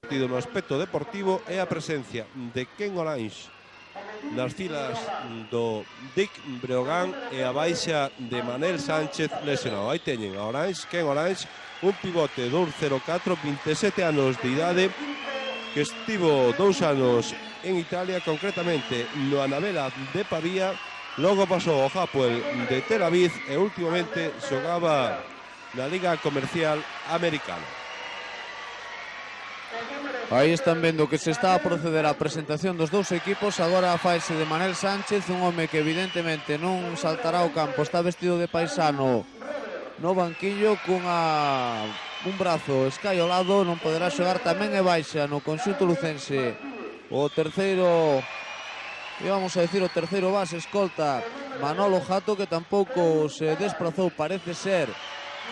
partido no aspecto deportivo é a presencia de Ken Orange nas filas do Dick Breogán e a baixa de Manel Sánchez lesionado. Aí teñen a Orange, Ken Orange, un pivote 2'04", 27 anos de idade, que estivo 2 anos en Italia, concretamente no Anabela de Pavía, logo pasou ao Hapoel de Tel Aviv e últimamente xogaba na Liga Comercial Americana. Aí están vendo que se está a proceder á presentación dos dous equipos. Agora a faise de Manel Sánchez, un home que evidentemente non saltará ao campo, está vestido de paisano no banquillo un brazo escaiolado, non poderá xogar. Tamén é baixa no conxunto lucense o terceiro, íbamos a decir o terceiro base escolta, Manolo Jato, que tampouco se desprazou, parece ser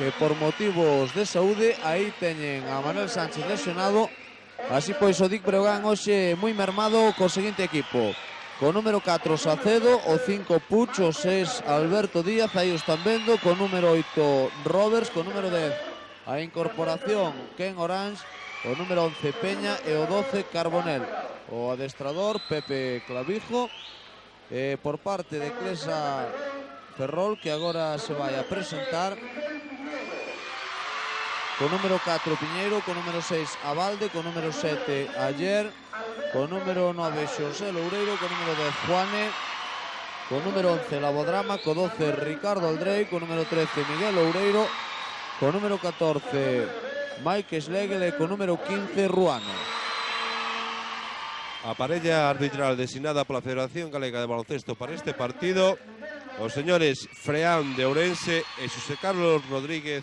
que por motivos de saúde. Aí teñen a Manel Sánchez lesionado. Así pois o Dick Breogán hoxe moi mermado co seguinte equipo: co número 4 Sacedo, o 5 Puch, o 6 Alberto Díaz, aí o están vendo, co número 8 Roberts, co número 10 a incorporación Ken Orange, o número 11 Peña e o 12 Carbonell. O adestrador Pepe Clavijo, por parte de Clesa Ferrol, que agora se vai a presentar. Con número 4 Piñeiro, con número 6 Abalde, con número 7 Ayer, con número 9 Xosé Loureiro, con número 10 Juane, con número 11 Labodrama, con 12 Ricardo Aldrey, con número 13 Miguel Loureiro, con número 14 Mike Schlegel e con número 15 Ruano. A parella arbitral designada pola Federación Galega de Baloncesto para este partido, os señores Freán de Ourense e Xosé Carlos Rodríguez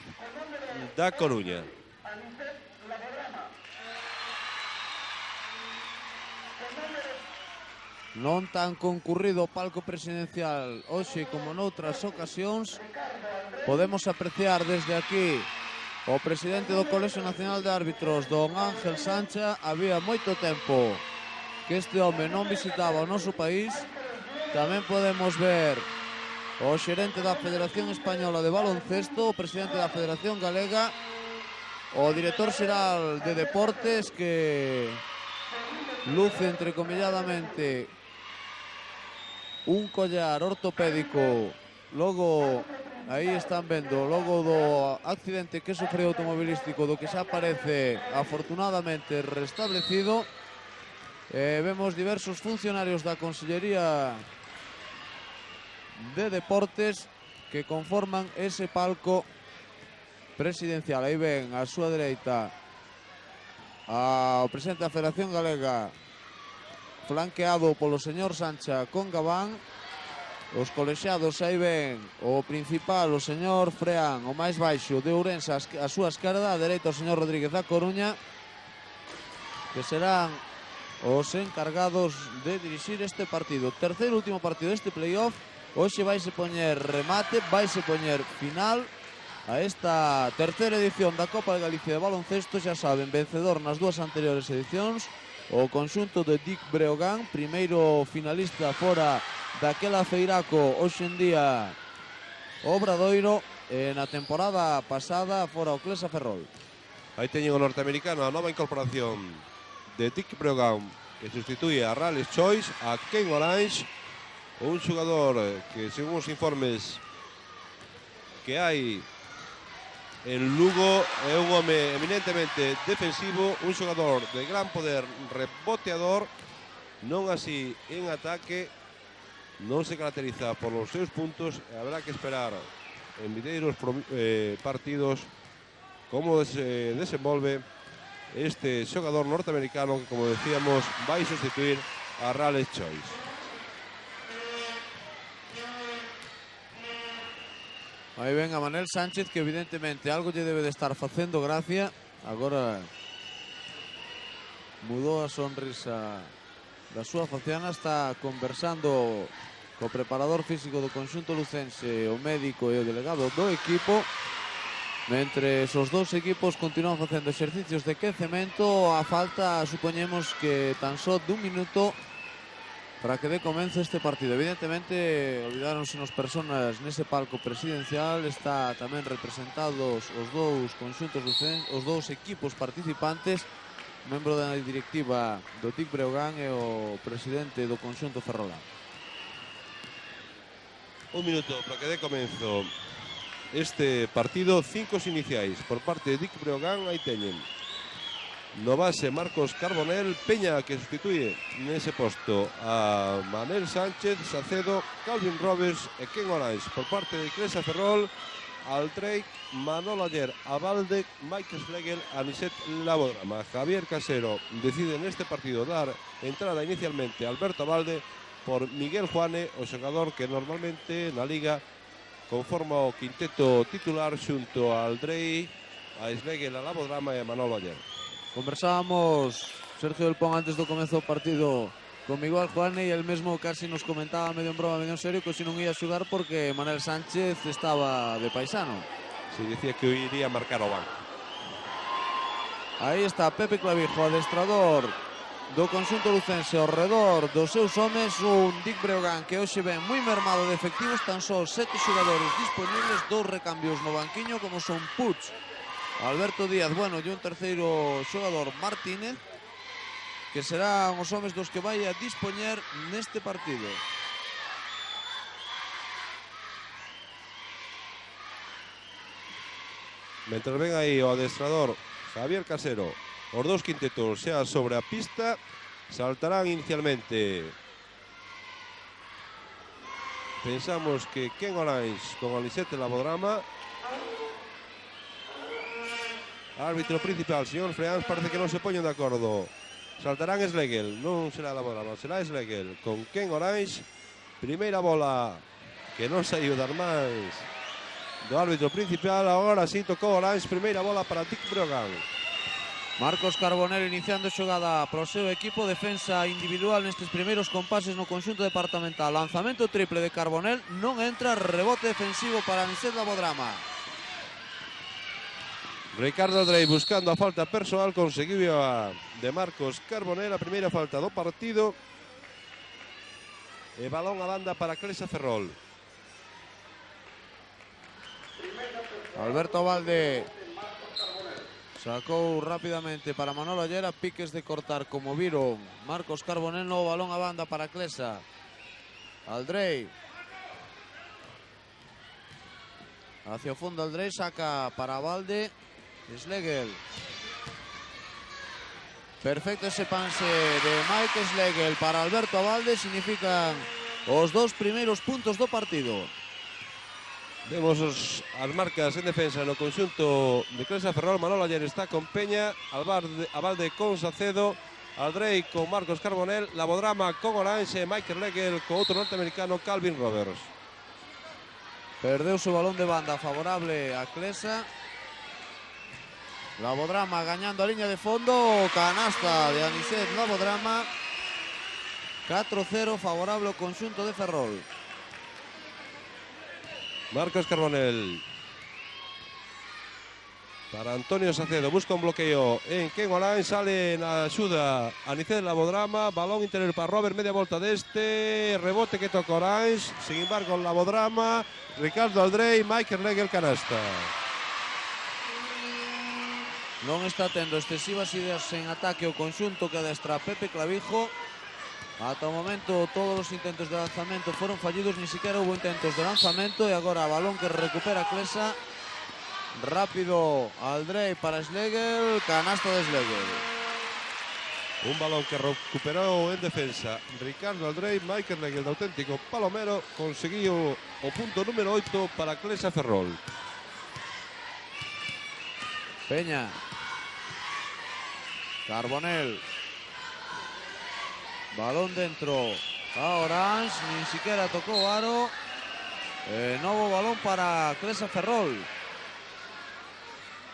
da Coruña. Non tan concurrido o palco presidencial hoxe como noutras ocasións. Podemos apreciar desde aquí o presidente do Colexio Nacional de Árbitros, don Ángel Sancha. Había moito tempo que este home non visitaba o noso país. Tamén podemos ver o xerente da Federación Española de Baloncesto, o presidente da Federación Galega, o director xeral de Deportes, que luce entrecomilladamente un collar ortopédico. Logo, aí están vendo, logo do accidente que sufriu automobilístico, do que xa parece afortunadamente restablecido. Vemos diversos funcionarios da Consellería de Deportes que conforman ese palco presidencial. Aí ven a súa dereita ao presidente da Federación Galega, flanqueado polo señor Sancha con Gabán. Os colexiados, aí ven o principal, o señor Freán, o máis baixo de Ourense, a súa esquerda, a dereita o señor Rodríguez da Coruña, que serán os encargados de dirixir este partido. Terceiro último partido deste playoff. Hoxe vaise poñer remate, vaise poñer final a esta terceira edición da Copa de Galicia de Baloncesto. Xa saben, vencedor nas dúas anteriores edicións, o conxunto de Dick Breogán, primeiro finalista fora daquela feiraco hoxe en día Obradoiro, e na temporada pasada fora o Clesa Ferrol. Aí teñen o norteamericano, a nova incorporación de Dick Breogán, que sustituye a Rales Choice, a Ken Orange, un xogador que, según os informes que hai en Lugo, é un home eminentemente defensivo, un xogador de gran poder reboteador, non así en ataque, non se caracteriza por os seus puntos, e habrá que esperar en videiros partidos como se desenvolve este xogador norteamericano que, como decíamos, vai sustituir a Rales Choice. Aí ven a Manel Sánchez, que evidentemente algo lle debe de estar facendo gracia. Agora mudou a sonrisa da súa faciana, está conversando co preparador físico do conxunto lucense, o médico e o delegado do equipo. Mentre os dous equipos continúan facendo exercicios de quecemento, a falta, supoñemos que tan só dun minuto para que dé comenzo este partido. Evidentemente, olvidáronse nos personas nese palco presidencial. Está tamén representados os dous conxuntos, os dous equipos participantes. membro da directiva do TIC Breogán e o presidente do conxunto ferrolán. Un minuto para que dé comenzo este partido. 5 iniciais por parte de Dick Breogán. Aí teñen no base Marcos Carbonell, Peña que sustituye nese posto a Manel Sánchez, Sacedo, Calvin Roberts e Ken Orange. Por parte de Clesa Ferrol, Aldrey, Manolo Ayer, Abalde, Mike Schlegel, Aniset Labodrama. Javier Casero decide neste partido dar entrada inicialmente a Alberto Abalde por Miguel Juane, o xogador que normalmente na Liga conforma o quinteto titular xunto a Aldrey, a Schlegel, a Labodrama e a Manolo Ayer. Conversábamos, Sergio del Pon, antes do comezo do partido con Miguel Juane, e el mesmo casi nos comentaba medio en broma, medio en serio, que si non ia xugar porque Manel Sánchez estaba de paisano. Se decía que iría a marcar o banco. Aí está Pepe Clavijo, adestrador do conxunto lucense ao redor dos seus homes. Un Dick Breogán que hoxe ven moi mermado de efectivos, tan só 7 xogadores disponibles, 2 recambios no banquiño como son Puig, Alberto Díaz, bueno, e un terceiro xogador, Martínez, que serán os homes dos que vai a dispoñer neste partido. Mentre ven aí o adestrador Javier Casero, os dous quintetos xa sobre a pista, saltarán inicialmente. Pensamos que Ken Orange con Anisete Labodrama. Árbitro principal, señor Freans, parece que non se poñen de acordo. Saltarán Schlegel, non será Labodrama, será Schlegel con Ken Orange. Primeira bola que non saiu das mans do árbitro principal. Agora sí tocou Orange, primeira bola para Dick Breogán. Marcos Carbonell iniciando xogada pro seu equipo, defensa individual nestes primeiros compases no conxunto departamental. Lanzamento triple de Carbonell, non entra, rebote defensivo para Aniset Labodrama. Ricardo Aldrey buscando a falta persoal, conseguiu a de Marcos Carbonell, a primeira falta do partido. E balón a banda para Clesa Ferrol. Alberto Abalde sacou rapidamente para Manolo Ayer, a piques de cortar como viron Marcos Carbonell. No balón a banda para Clesa. Aldrey hacia o fondo, Aldrey saca para Abalde. Schlegel, perfecto ese pase de Mike Schlegel para Alberto Abalde, significan os 2 primeiros puntos do partido. Vemos as marcas en defensa no conxunto de Clesa Ferrol. Manolo Ayer está con Peña, Abalde con Sacedo, Aldrey con Marcos Carbonell, Labodrama con Orange, Mike Schlegel con outro norteamericano, Calvin Roberts. Perdeuse o balón de banda favorable a Clesa. Labodrama gañando a liña de fondo, canasta de Aniset Labodrama. 4-0 favorable ao conxunto de Ferrol. Marcos Carbonell para Antonio Sacedo, busca un bloqueo en Ken Orange, sale na axuda Aniset Labodrama, balón interior para Robert, media volta deste, rebote que toca Orange, sin embargo Labodrama, Ricardo Aldrey, Mike Schlegel, canasta. Non está tendo excesivas ideas en ataque o conxunto que adestra Pepe Clavijo. Ata o momento todos os intentos de lanzamento foron fallidos, ni siquiera hubo intentos de lanzamento. E agora balón que recupera Clesa. Rápido Aldrey para Schlegel, canasta de Schlegel. Un balón que recuperou en defensa Ricardo Aldrey, Mike Schlegel, de auténtico palomero, conseguiu o punto número 8 para Clesa Ferrol. Peña, Carbonell, balón dentro a Orange, ni siquiera tocó aro. Novo balón para Clesa Ferrol.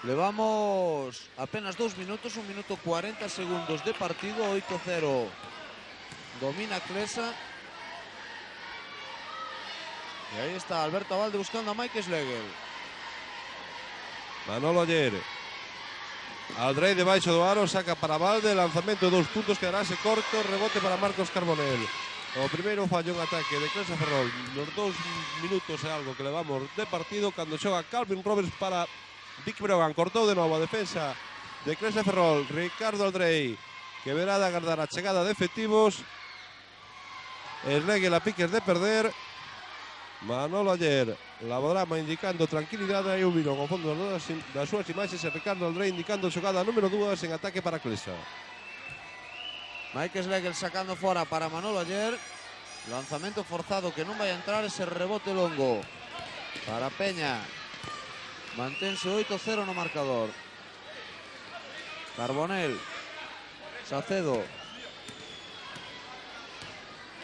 Levamos apenas 2 minutos, 1 minuto 40 segundos de partido. 8-0 domina Clesa. Y ahí está Alberto Abalde buscando a Mike Schlegel. Manolo Ayer, Aldrey debaixo do aro, saca para Abalde, lanzamento de 2 puntos, quedarase corto, rebote para Marcos Carbonell. O primeiro fallo en ataque de Clesa Ferrol nos 2 minutos e algo que levamos de partido, cando xoga Calvin Roberts para Dick Breogán. Cortou de novo a defensa de Clesa Ferrol, Ricardo Aldrey, que verá de agardar a chegada de efectivos. Schlegel a piques de perder. Manolo Aller, Labodrama indicando tranquilidade. Aí o vino ao fondo das súas imaxes e Ricardo Aldrey indicando xogada número 2 en ataque para Clesa. Mike Schlegel sacando fora para Manolo Aller. Lanzamento forzado que non vai a entrar, ese rebote longo para Peña. Mantense 8-0 no marcador. Carbonell, Salcedo.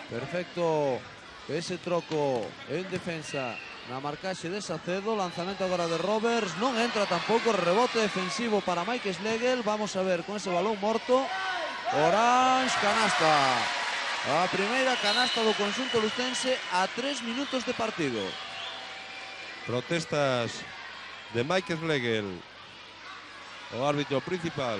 Perfecto ese troco en defensa na marcaxe de Salcedo. Lanzamento agora de Roberts, non entra tampouco. Rebote defensivo para Mike Schlegel. Vamos a ver con ese balón morto. Orange, canasta. A primeira canasta do conxunto lucense a 3 minutos de partido. Protestas de Mike Schlegel, o árbitro principal,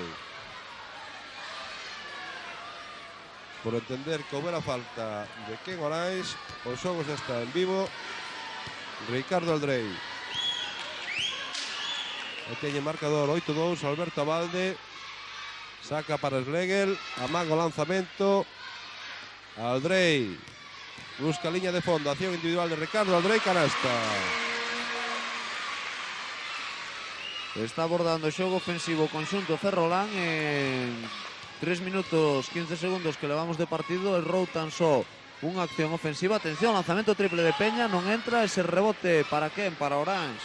por entender que houbera falta de Ken Orange. O xogo xa está en vivo. Ricardo Aldrey e teñe marcador 8-2. Alberto Abalde saca para Schlegel, amaga o lanzamento. Aldrey busca liña de fondo, acción individual de Ricardo Aldrey, canasta. Está abordando o xogo ofensivo conxunto ferrolán en 3 minutos 15 segundos que levamos de partido. Errou tan só unha acción ofensiva. Atención, lanzamento triple de Peña, non entra. Ese rebote para quen? Para Orange.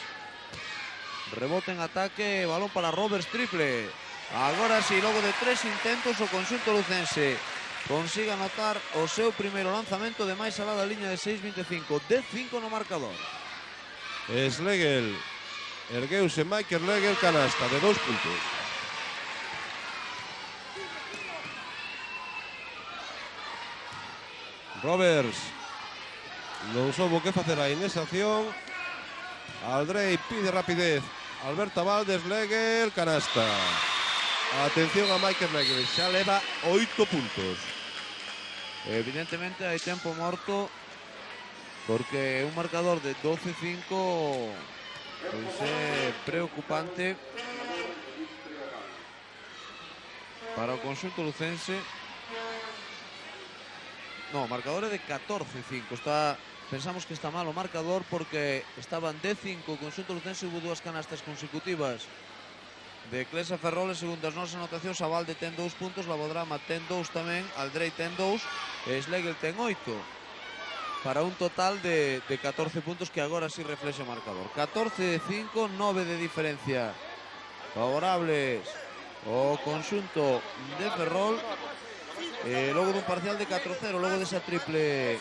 Rebote en ataque, balón para Roberts, triple. Agora sí, logo de 3 intentos o conxunto lucense consiga anotar o seu primeiro lanzamento de máis alá da liña de 6-25, de 5 no marcador. Schlegel, ergueuse Mike Schlegel, canasta de 2 puntos. Roberts non soubo que facer aí nesa acción. Aldrey pide rapidez. Alberto Abalde, Schlegel, canasta. Atención a Mike Schlegel, xa leva 8 puntos. Evidentemente hai tempo morto, porque un marcador de 12-5 pois é preocupante para o conxunto lucense. No, o marcador é de 14-5. Pensamos que está mal o marcador porque estaban de 5 o conxunto lucense. Hubo 2 canastas consecutivas de Clesa Ferrol. Segundo as nosas anotacións, Abalde ten 2 puntos, Labodrama ten 2 tamén, Aldrey ten 2 e Schlegel ten 8, para un total de 14 puntos que agora sí reflexa o marcador. 14-5, 9 de diferencia favorables o conxunto de Ferrol. Logo dun parcial de 4-0, logo desa triple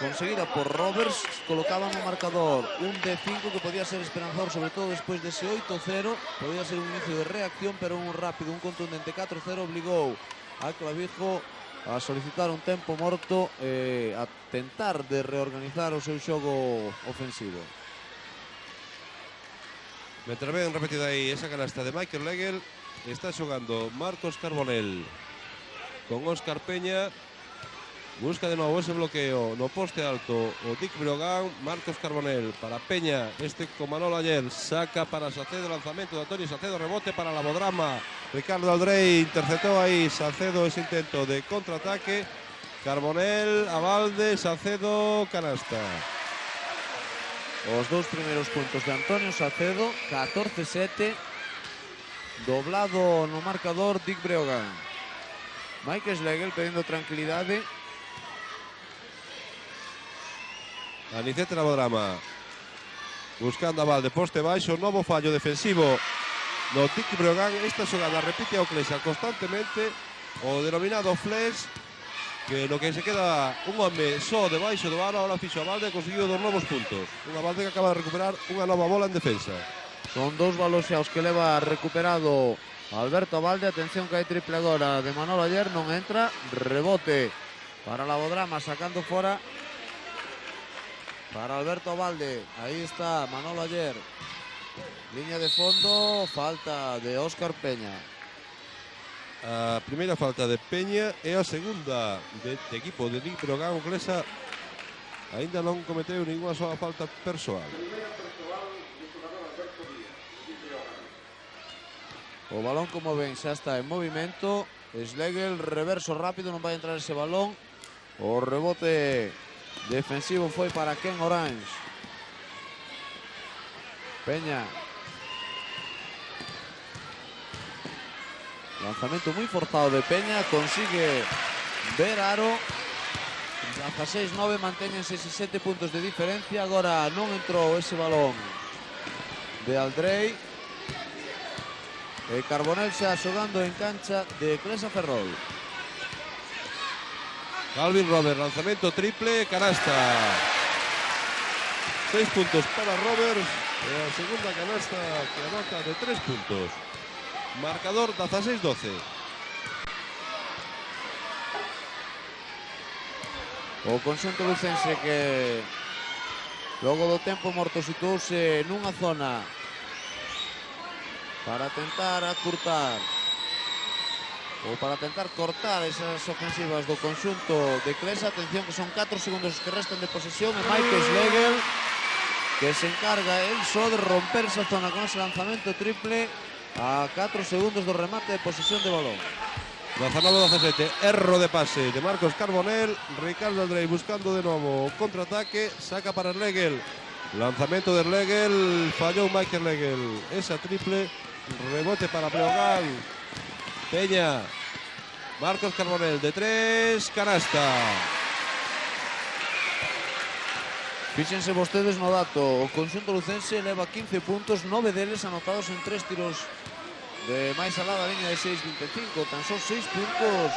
conseguida por Roberts, colocaban no marcador un de 5 que podía ser esperanzador, sobre todo despois dese 8-0. Podía ser un inicio de reacción, pero un rápido, un contundente 4-0 obligou a Clavijo a solicitar un tempo morto, a tentar de reorganizar o seu xogo ofensivo. Mentre ben repetida aí esa canasta de Mike Schlegel, está xogando Marcos Carbonell con Óscar Peña. Busca de novo ese bloqueo no poste alto o Dick Brogan. Marcos Carbonell para Peña, este con Manolo Aller, saca para Salcedo, lanzamento de Antonio Salcedo, rebote para Labodrama. Ricardo Aldrey interceptou aí Salcedo ese intento de contraataque. Carbonell, Abalde, Salcedo, canasta. Os 2 primeiros puntos de Antonio Salcedo, 14-7, doblado no marcador Dick Breogán. Mike Schlegel pedindo tranquilidade. Anicete Labodrama buscando a Abalde, poste baixo, novo fallo defensivo no Dick Breogán. Esta xogada repite a Clesa constantemente, o denominado flex, que no que se queda un home só debaixo do aro. Ahora fixo a Abalde e conseguiu 2 novos puntos. Unha Abalde que acaba de recuperar unha nova bola en defensa. Son 2 baloseaos que leva recuperado Alberto Abalde. Atención que hai triple agora de Manolo Aller, non entra. Rebote para Labodrama, sacando fora para Alberto Abalde. Aí está Manolo Aller. Liña de fondo, falta de Óscar Peña. A primeira falta de Peña e a segunda de equipo de Dick Brogan. O Clesa aínda non cometeu ninguna sola falta persoal. O balón, como ven, xa está en movimento. Schlegel, reverso rápido, non vai entrar ese balón. O rebote defensivo foi para Ken Orange. Peña. Lanzamento moi forzado de Peña, consigue ver aro. 16-9, mantéñense 7 puntos de diferencia. Agora non entrou ese balón de Aldrey. Carbonell xa xogando en cancha de Clesa Ferrol. Calvin Roberts, lanzamento triple, canasta. 6 puntos para Roberts. La segunda canasta que anota de 3 puntos. Marcador 16-12. O conxunto lucense que logo do tempo morto situouse nunha zona para tentar acurtar ou para tentar cortar esas ofensivas do conxunto de Clesa. Atención que son 4 segundos que restan de posesión e Michael Schlegel que se encarga el só de romper esa zona con ese lanzamento triple a 4 segundos do remate de posesión de balón. 19-17, erro de pase de Marcos Carbonell. Ricardo Aldrey buscando de nuevo contraataque, saca para Schlegel. Lanzamiento de Schlegel, falló Michael Schlegel. Esa triple, rebote para Breogán. Peña, Marcos Carbonell de 3, canasta. Fíxense vostedes no dato, o conxunto lucense leva 15 puntos, 9 deles anotados en 3 tiros de máis alá da liña de 6-25, tan só 6 puntos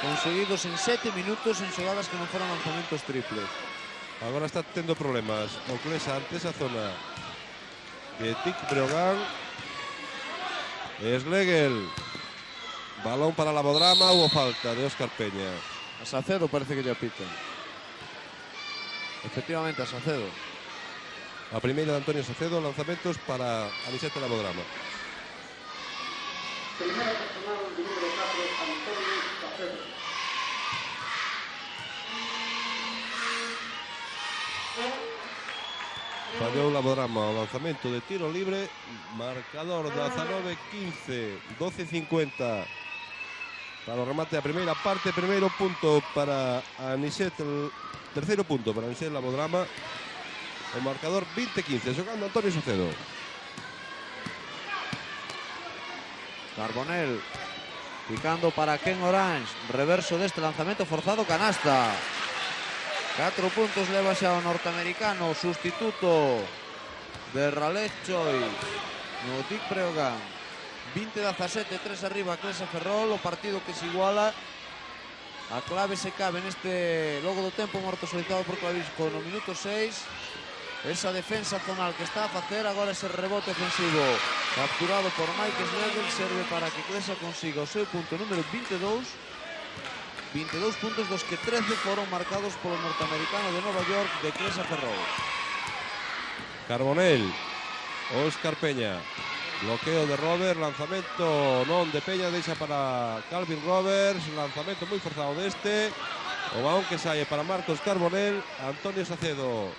conseguidos en 7 minutos en xogadas que non foron lanzamentos triples. Agora está tendo problemas o Clesa ante esa zona de Tic Breogán. Schlegel, balón para Labodrama, hubo falta de Óscar Peña. A Sacedo parece que lle apitan. Efectivamente, a Sacedo. A primeira de Antonio Sacedo, lanzamentos para Anisete Labodrama. Primera personal de número 4, Antonio Sacedo. Fallou Labodrama o lanzamento de tiro libre. Marcador 19-15, 12-50 para o remate da primeira parte. Primeiro punto para Anisete, terceiro punto para Anisete Labodrama. O marcador 20-15, xogando Antonio Sacedo. Carbonell picando para Ken Orange, reverso deste lanzamento forzado, canasta. 4 puntos leva xa o norteamericano, sustituto de Raleigh Choice no Tic Breogán. 20-17, 3 arriba Clesa Ferrol, o partido que se iguala. A clave se cabe neste logo do tempo morto solicitado por Clavisco no minuto 6. Esa defensa zonal que está a facer, agora ese rebote ofensivo capturado por Michael Schlegel serve para que Clesa consiga o seu punto número 22. 22 puntos dos que 13 foron marcados polo norteamericano de Nova York de Clesa Ferrol. Carbonell, Óscar Peña, bloqueo de Roberts, lanzamento non de Peña, deixa para Calvin Roberts, lanzamento moi forzado deste, o balón que sae para Marcos Carbonell, Antonio Sacedo.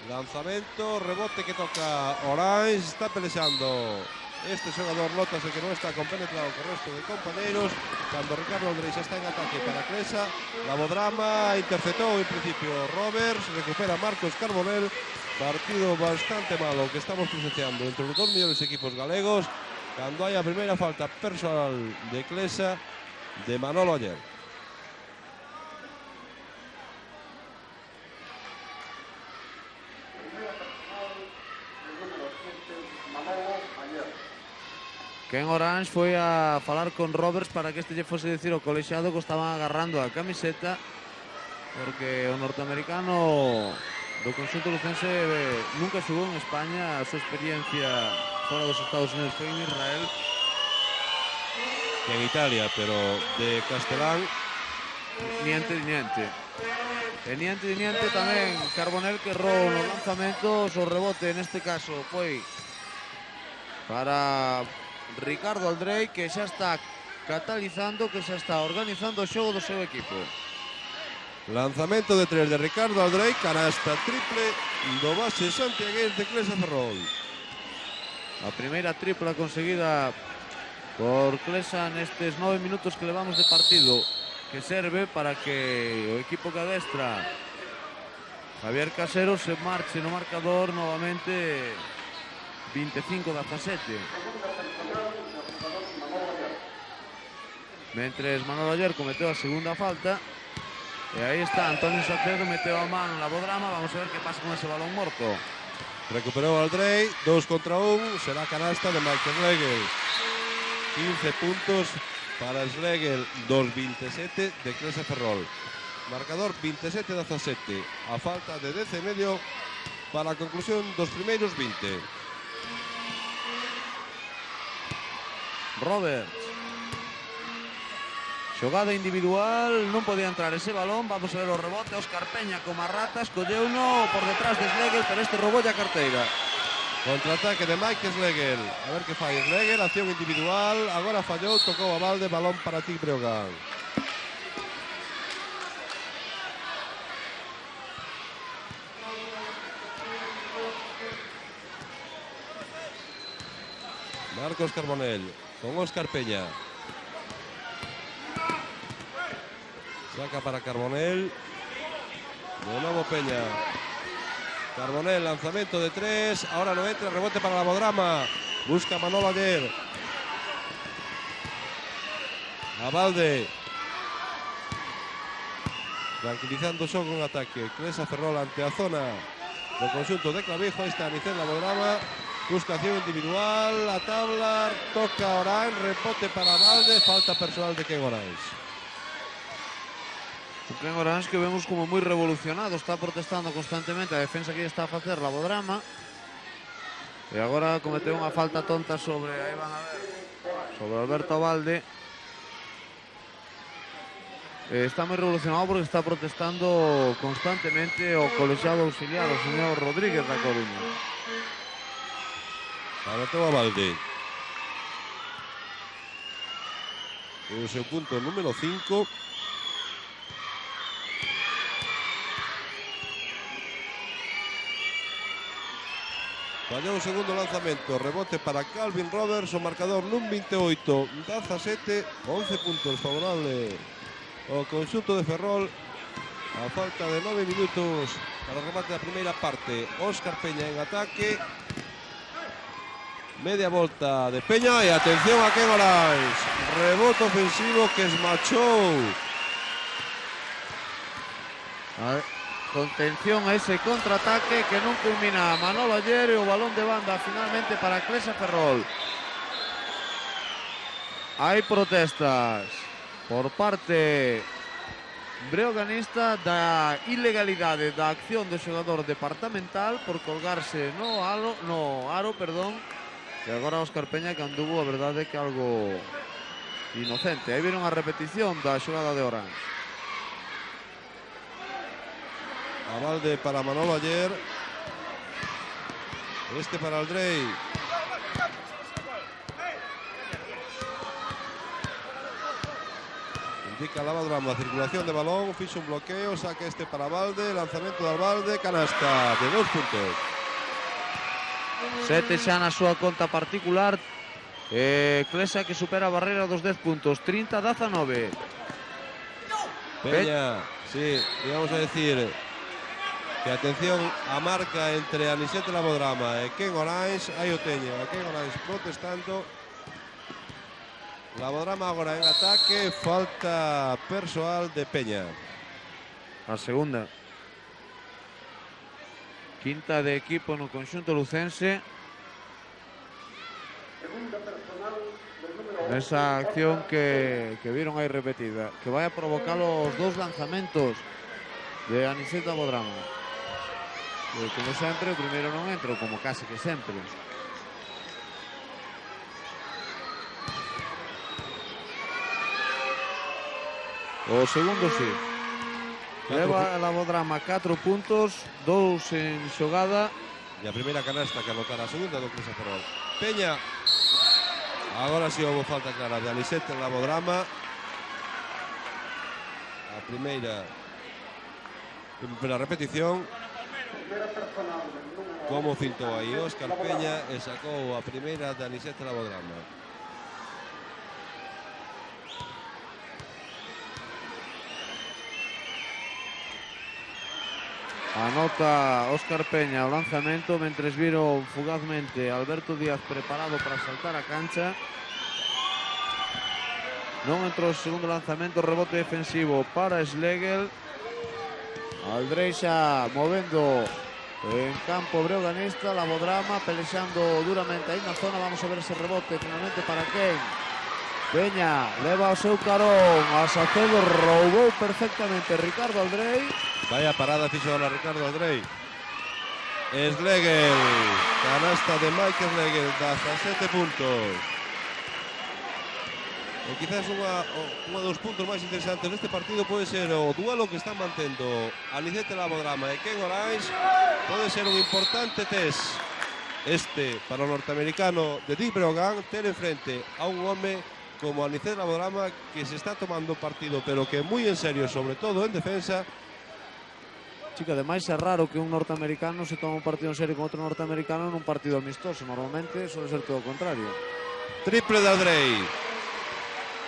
Lanzamento, rebote que toca Orange, está pelexando este xogador, notase que non está compenetrado co resto de compañeros. Cando Ricardo Aldrey xa está en ataque para Clesa, Labodrama interceptou en principio Roberts, recupera Marcos Carbonell. Partido bastante malo que estamos presenciando entre os dos mellores equipos galegos. Cando hai a primeira falta personal de Clesa de Manolo Oller. Ken Orange foi a falar con Roberts para que este lle fose dicir ao colexiado que estaban agarrando a camiseta, porque o norteamericano do conxunto lucense nunca xogou en España. A súa experiencia fora dos Estados Unidos foi en Israel Que en Italia, pero de Castelán. niente de niente. E niente de niente tamén Carbonell, que errou nos lanzamentos. O rebote neste caso foi para Ricardo Aldrey, que xa está catalizando, que xa está organizando o xogo do seu equipo. Lanzamento de 3 de Ricardo Aldrey, canasta triple do base santiagués de Clesa Ferrol. A primeira tripla conseguida por Clesa nestes 9 minutos que levamos de partido, que serve para que o equipo que adestra Javier Casero se marche no marcador novamente 25-17. Mentres Manolo Ayer cometeu a segunda falta. E aí está, Antonio Salcedo meteu a mano na Bodrama. Vamos a ver que pasa con ese balón morto. Recuperou Aldrey, 2 contra 1, será canasta de Michael Schlegel. 15 puntos para Schlegel, 2-27 de Clesa Ferrol. Marcador 27-17, a falta de 10 e medio para a conclusión dos primeiros 20. Roberts. Xogada individual, non podía entrar ese balón. Vamos a ver o rebote. Óscar Peña como a ratas, colleu uno por detrás de Schlegel, pero este robou a carteira. Contraataque de Mike Schlegel. A ver que fai Schlegel, acción individual. Agora fallou, tocou a balde, balón para TIC Breogán. Marcos Carbonell con Óscar Peña. Saca para Carbonell. De nuevo Peña. Carbonell, lanzamiento de 3. Ahora no entra, rebote para la Bodrama. Busca Manolo Ayer. A balde. Tranquilizando o xogo en ataque. Clesa Ferrol ante a zona do conxunto de Clavijo. Ahí está Anicet la Bodrama. Busca acción individual. A tabla. Toca Orán. Rebote para balde. Falta personal de Ken Orange. O Ken Orange que vemos como moi revolucionado, está protestando constantemente a defensa que está a facer la Bodrama. E agora cometeu unha falta tonta sobre, aí van a ver, sobre Alberto Abalde. Está moi revolucionado porque está protestando constantemente o colexiado auxiliar, o señor Rodríguez da Coruña. Anotou a balde. O seu punto número 5. Fallou o segundo lanzamento, rebote para Calvin Roberts, o marcador nun 28-17, 11 puntos favorable ao conxunto de Ferrol. A falta de 9 minutos para o remate da primeira parte. Óscar Peña en ataque. Media volta de Peña e atención a Ken Orange. Rebote ofensivo que esmachou. Contención a ese contraataque que non culmina Manolo Ayer e o balón de banda finalmente para Clesa Ferrol. Hai protestas por parte breoganista da ilegalidade da acción do xogador departamental por colgarse no aro, e agora Óscar Peña que anduvo a verdade que algo inocente. Aí viron a repetición da xogada de Orange. A balde para Manolo Ayer. Este para Aldrey. Indica la Bodrama, circulación de balón, fixo un bloqueo, saque este para Balde, lanzamento de Albalde, canasta de 2 puntos. 7 xa na súa conta particular. Clesa que supera a barrera dos 10 puntos, 30-19. Peña, sí, íbamos a decir que atención a marca entre Anisete la Bodrama e Ken Orange. Aí o teño, a Ken Orange protestando. La Bodrama agora en ataque, falta persoal de Peña. A segunda. Quinta de equipo no conxunto lucense. Nesa acción que viron aí repetida, que vai a provocar os dous lanzamentos de Aniseta Bodrama. Como sempre, o primeiro non entra, como case que sempre. O segundo sí. Leva a Bodrama 4 puntos, 2 en xogada. E a primeira canasta que anotara a segunda do Clesa Ferrol. Peña. Agora sí houve falta clara de Anisete en la Bodrama. A primeira repetición. Como cintou aí Óscar Peña e sacou a primeira de Anisete la Bodrama. Anota Óscar Peña o lanzamento, mentres viro fugazmente Alberto Díaz preparado para saltar a cancha. Non entrou o segundo lanzamento, rebote defensivo para Schlegel. Aldrei xa movendo en campo breoganista, Labodrama pelexando duramente aí na zona. Vamos a ver ese rebote finalmente para quen. Peña leva o seu carón a Sacedo, roubou perfectamente Ricardo Aldrei. Vaya parada fixo a Ricardo Aldrei. Schlegel, canasta de Mike Schlegel, 17 puntos. E quizás unha dos puntos máis interesantes deste partido pode ser o duelo que están mantendo Anicete Labodrama e Ken Orange. Pode ser un importante test este para o norteamericano de Dick Breogan, ter enfrente a un home como Anicete Labodrama que se está tomando partido, pero que moi en serio, sobre todo en defensa. Chica, ademais é raro que un norteamericano se tome un partido en serio con outro norteamericano nun partido amistoso. Normalmente suele ser todo o contrario. Triple de Aldrei.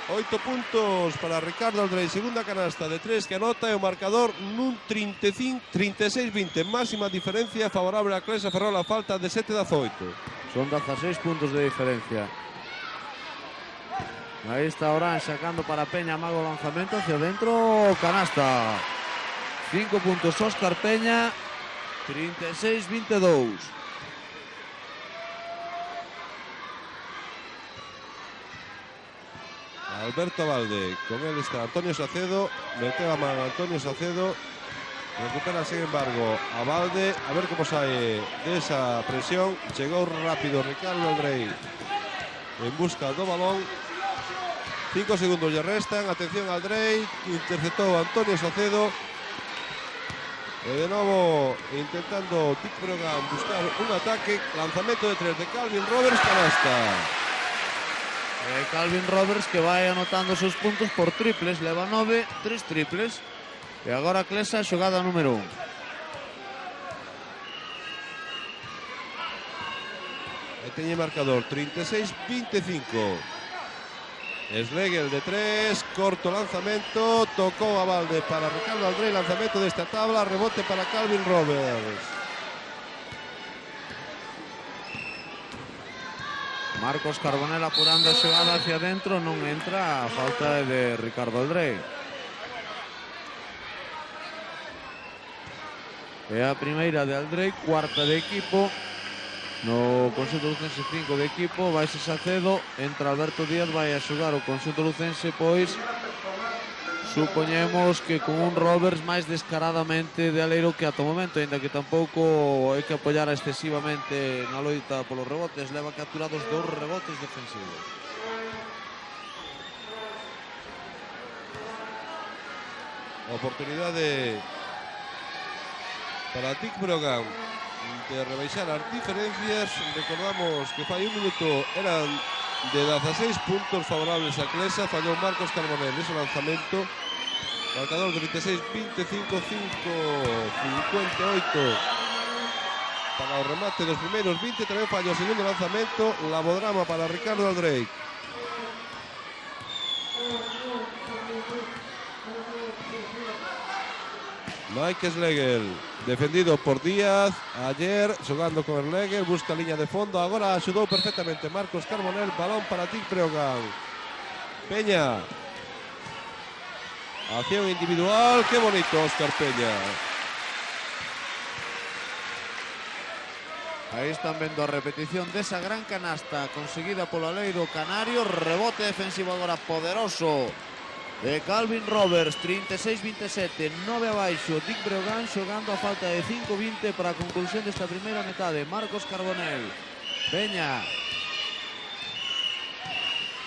8 puntos para Ricardo Aldrei, segunda canasta de 3 que anota e o marcador nun 36-20, máxima diferencia favorable a Clesa Ferrol a falta de 7-18. Son 16 puntos de diferencia. Aí está Orange sacando para Peña, mago lanzamento hacia dentro, canasta. 5 puntos Óscar Peña, 36-22. Alberto Valde, con él está Antonio Sacedo, mete a mano Antonio Sacedo, recupera sin embargo a Valde, a ver cómo sale de esa presión. Llegó rápido Ricardo Aldrei en busca do balón. 5 segundos ya restan, atención Aldrei, interceptó Antonio Sacedo. De nuevo intentando Dick Breogan buscar un ataque, lanzamiento de 3 de Calvin Roberts, canasta. Calvin Roberts que vai anotando seus puntos por triples, leva 9, 3 triples. E agora Clesa, xogada número 1. Aí teñe marcador 36-25. Schlegel de 3, corto lanzamento, tocou a Valde para Ricardo Aldrei, lanzamento desta tabla, rebote para Calvin Roberts. Marcos Carbonell apurando a xogada hacia dentro, non entra, a falta é de Ricardo Aldrei. É a primeira de Aldrei, cuarta de equipo. No conxunto lucense 5 de equipo, vaise Sacedo, entra Alberto Díaz, vai a xogar o conxunto lucense, pois supoñemos que con un Roberts máis descaradamente de aleiro que ata o momento, ainda que tampouco hai que apoiar excesivamente na loita polos rebotes, leva capturados 2 rebotes defensivos. Oportunidade para Dick Breogan de rebaixar as diferencias. Recordamos que fai un minuto eran de 16 puntos favorables a Clesa, fallou Marcos Carbonell ese lanzamento. Marcador 36-25, 5-58 para o remate dos primeiros 20, tamén fallou o segundo lanzamento. Labodrama para Ricardo Aldrei. Mike Schlegel, defendido por Díaz, ayer xogando con Schlegel, busca liña de fondo, agora axudou perfectamente Marcos Carbonell, balón para Dick Breogan. Peña, acción individual, qué bonito Óscar Peña. Aí están vendo a repetición desa gran canasta conseguida polo aleiro canario, rebote defensivo agora poderoso de Calvin Roberts, 36-27, 9 abaixo, Dick Breogan xogando a falta de 5-20 para a conclusión desta primeira metade. Marcos Carbonell, Peña,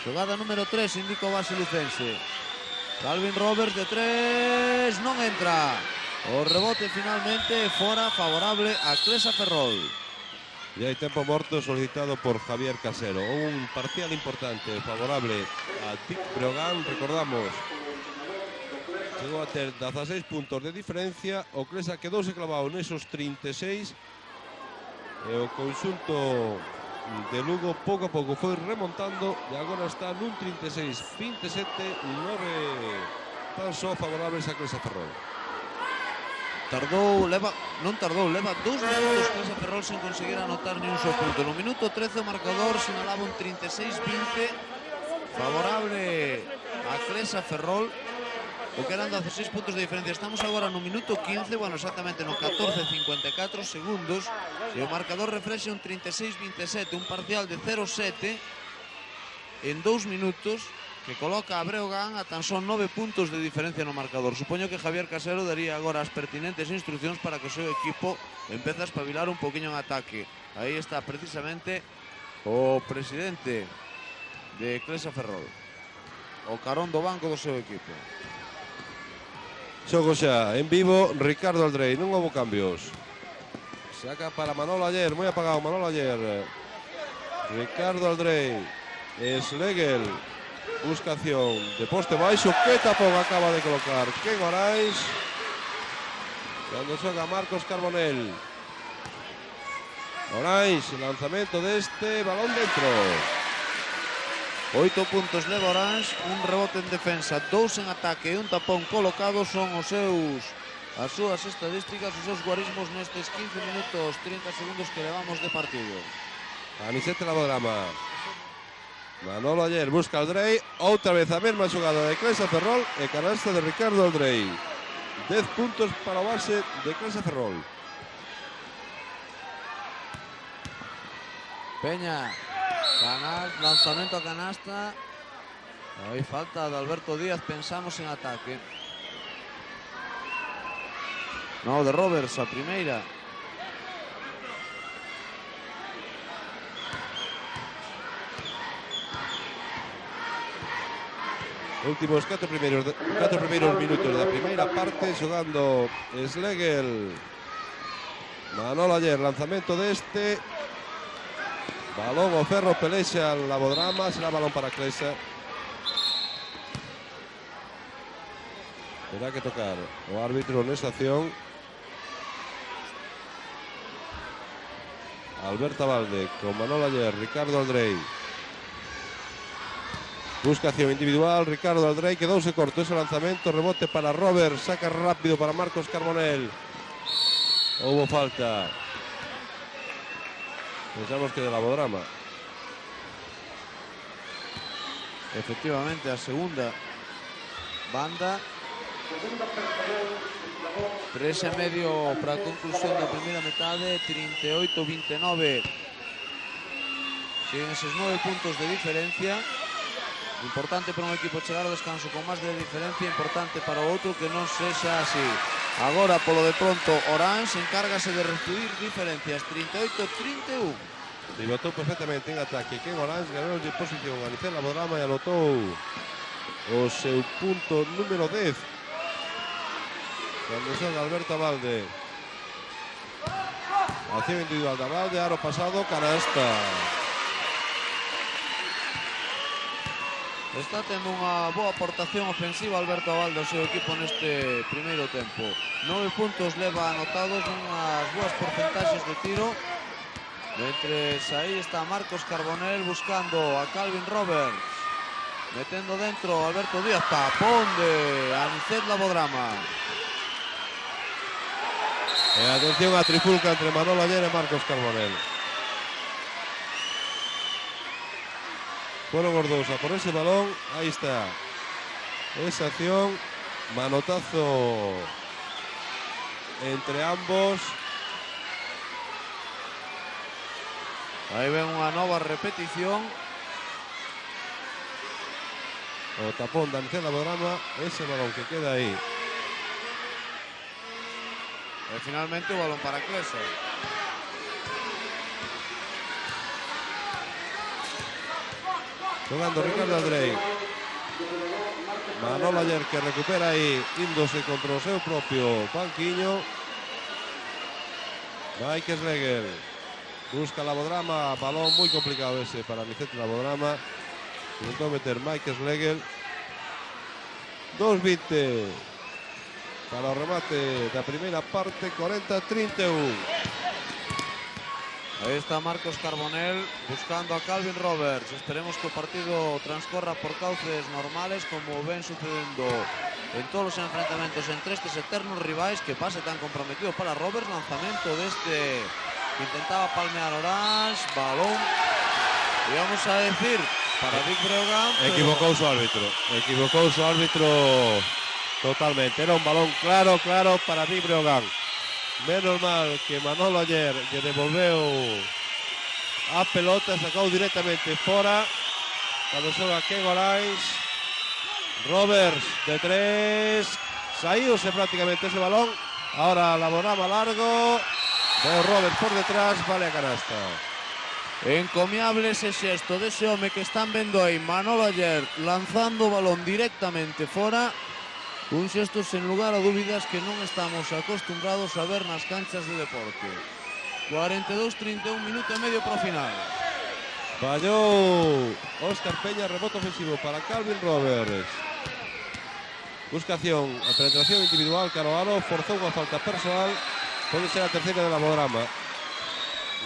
xogada número 3, indica o base lucense. Calvin Roberts de 3, non entra. O rebote finalmente fora, favorable a Clesa Ferrol. Y hay tiempo muerto solicitado por Javier Casero. Un parcial importante favorable a Dick Breogan. Recordamos, llegó a ter 16 puntos de diferencia. O Clesa quedóse clavado nesos 36. E o conxunto de Lugo pouco a pouco foi remontando e agora está nun 36-27, 9 tan só favorables a Clesa Ferrol. leva 2 minutos Clesa Ferrol sen conseguir anotar ni un só punto. No minuto 13 o marcador sinalaba un 36-20 favorable a Clesa Ferrol, o que eran 16 puntos de diferencia. Estamos agora no minuto 15, bueno, exactamente no 14:54 segundos, e o marcador reflexe un 36-27, un parcial de 0-7 en 2 minutos, que coloca a Breogán a tan só 9 puntos de diferencia no marcador. Supoño que Javier Casero daría agora as pertinentes instruccións para que o seu equipo empece a espabilar un poquinho en ataque. Aí está precisamente o presidente de Clesa Ferrol, o carón do banco do seu equipo. Xogo xa en vivo, Ricardo Aldrey, non houve cambios. Saca para Manolo Aller, moi apagado Manolo Aller. Ricardo Aldrey, Schlegel, busca acción de poste baixo, que tapón acaba de colocar Ken Orange. Cando xoga Marcos Carbonell. Orange, lanzamento deste, balón dentro. 8 puntos leva Orange, un rebote en defensa, 2 en ataque e un tapón colocado son as súas estadísticas, os seus guarismos nestes 15 minutos 30 segundos que levamos de partido. Anicete Labodrama. Manolo Aller busca Aldrey, outra vez a mesma xogada de Clesa Ferrol e canasta de Ricardo Aldrey. 10 puntos para o base de Clesa Ferrol. Peña, lanzamento a canasta. Aí falta de Alberto Díaz, pensamos en ataque. No, de Roberts a primeira. Últimos 4 primeiros minutos da primeira parte, xogando Schlegel. Manolo Aller, lanzamento deste. Balón o ferro, pelexa Labodrama, será balón para Clesa. Terá que tocar o árbitro nesta acción. Alberto Valde con Manolo Aller, Ricardo Aldrey. Busca acción individual, Ricardo Aldrey, quedouse corto ese lanzamento, rebote para Robert, saca rápido para Marcos Carbonell. Houbo falta. Pensamos que de Labodrama. Efectivamente, a segunda banda. 3 e medio para a conclusión da primeira metade, 38-29. Siguen eses 9 puntos de diferencia. Importante para un equipo chegar ao descanso con máis de diferencia, importante para o outro que non sexa así. Agora, polo de pronto, Orange encárgase de reducir diferencias, 38-31. Pivotou perfectamente en ataque. Ken Orange ganou de posición a Anicet Labodrama e anotou o seu punto número 10. Cando son Alberto Valde. Acción individual da Valde, aro pasado, canasta. Está tendo unha boa aportación ofensiva Alberto Valde ao seu equipo neste primeiro tempo. 9 puntos leva anotados, unhas boas porcentaxes de tiro. Mentres aí está Marcos Carbonell buscando a Calvin Roberts. Metendo dentro Alberto Díaz, tapón de Anicet Labodrama. E atención a trifulca entre Manolo Aller e Marcos Carbonell. Fueron os dous a por ese balón, aí está esa acción, manotazo entre ambos. Aí ven unha nova repetición. O tapón de Anicet Labodrama, ese balón que queda aí. E finalmente o balón para Clesa. Jugando Ricardo Aldrey. Manolo Aller que recupera aí, índose contra o seu propio banquiño. Mike Schlegel busca Labodrama, balón moi complicado ese para Anicet Labodrama. Intentou meter Mike Schlegel. 2:20 para o remate da primeira parte, 40-31. Aí está Marcos Carbonell buscando a Calvin Roberts. Esperemos que o partido transcorra por cauces normales como ven sucedendo en todos los enfrentamientos entre estos eternos rivales. Que pase tan comprometido para Roberts, lanzamiento de este que intentaba palmear Orange, balón, y vamos a decir, para Dick Breogán. Equivocó su árbitro totalmente. Era un balón claro para Dick Breogán. Menos mal que Manolo ayer lle devolveu a pelota, sacou directamente fora. Cando xoga Ken Orange, Roberts de 3, saíuse prácticamente ese balón. Ahora la bonaba largo, veo Roberts por detrás, vale a canasta. Encomiable ese xesto dese home que están vendo aí, Manolo ayer, lanzando o balón directamente fora. Un xesto sen lugar a dúbidas que non estamos acostumbrados a ver nas canchas de deporte. 42-31, minuto e medio para o final. Fallou Óscar Peña, rebote ofensivo para Calvin Roberts. Busca acción, a penetración individual, caro aro, forzou unha falta personal. Pode ser a terceira de la Bodrama.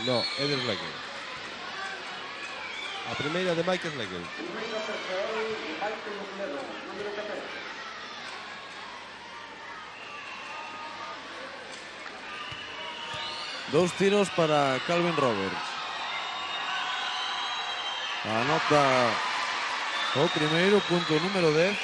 No, é de Schlegel. A primeira de Mike Schlegel. Primeira personal de Michael Schlegel, número 14. Dos tiros para Calvin Roberts. Anota o primeiro, punto número 10.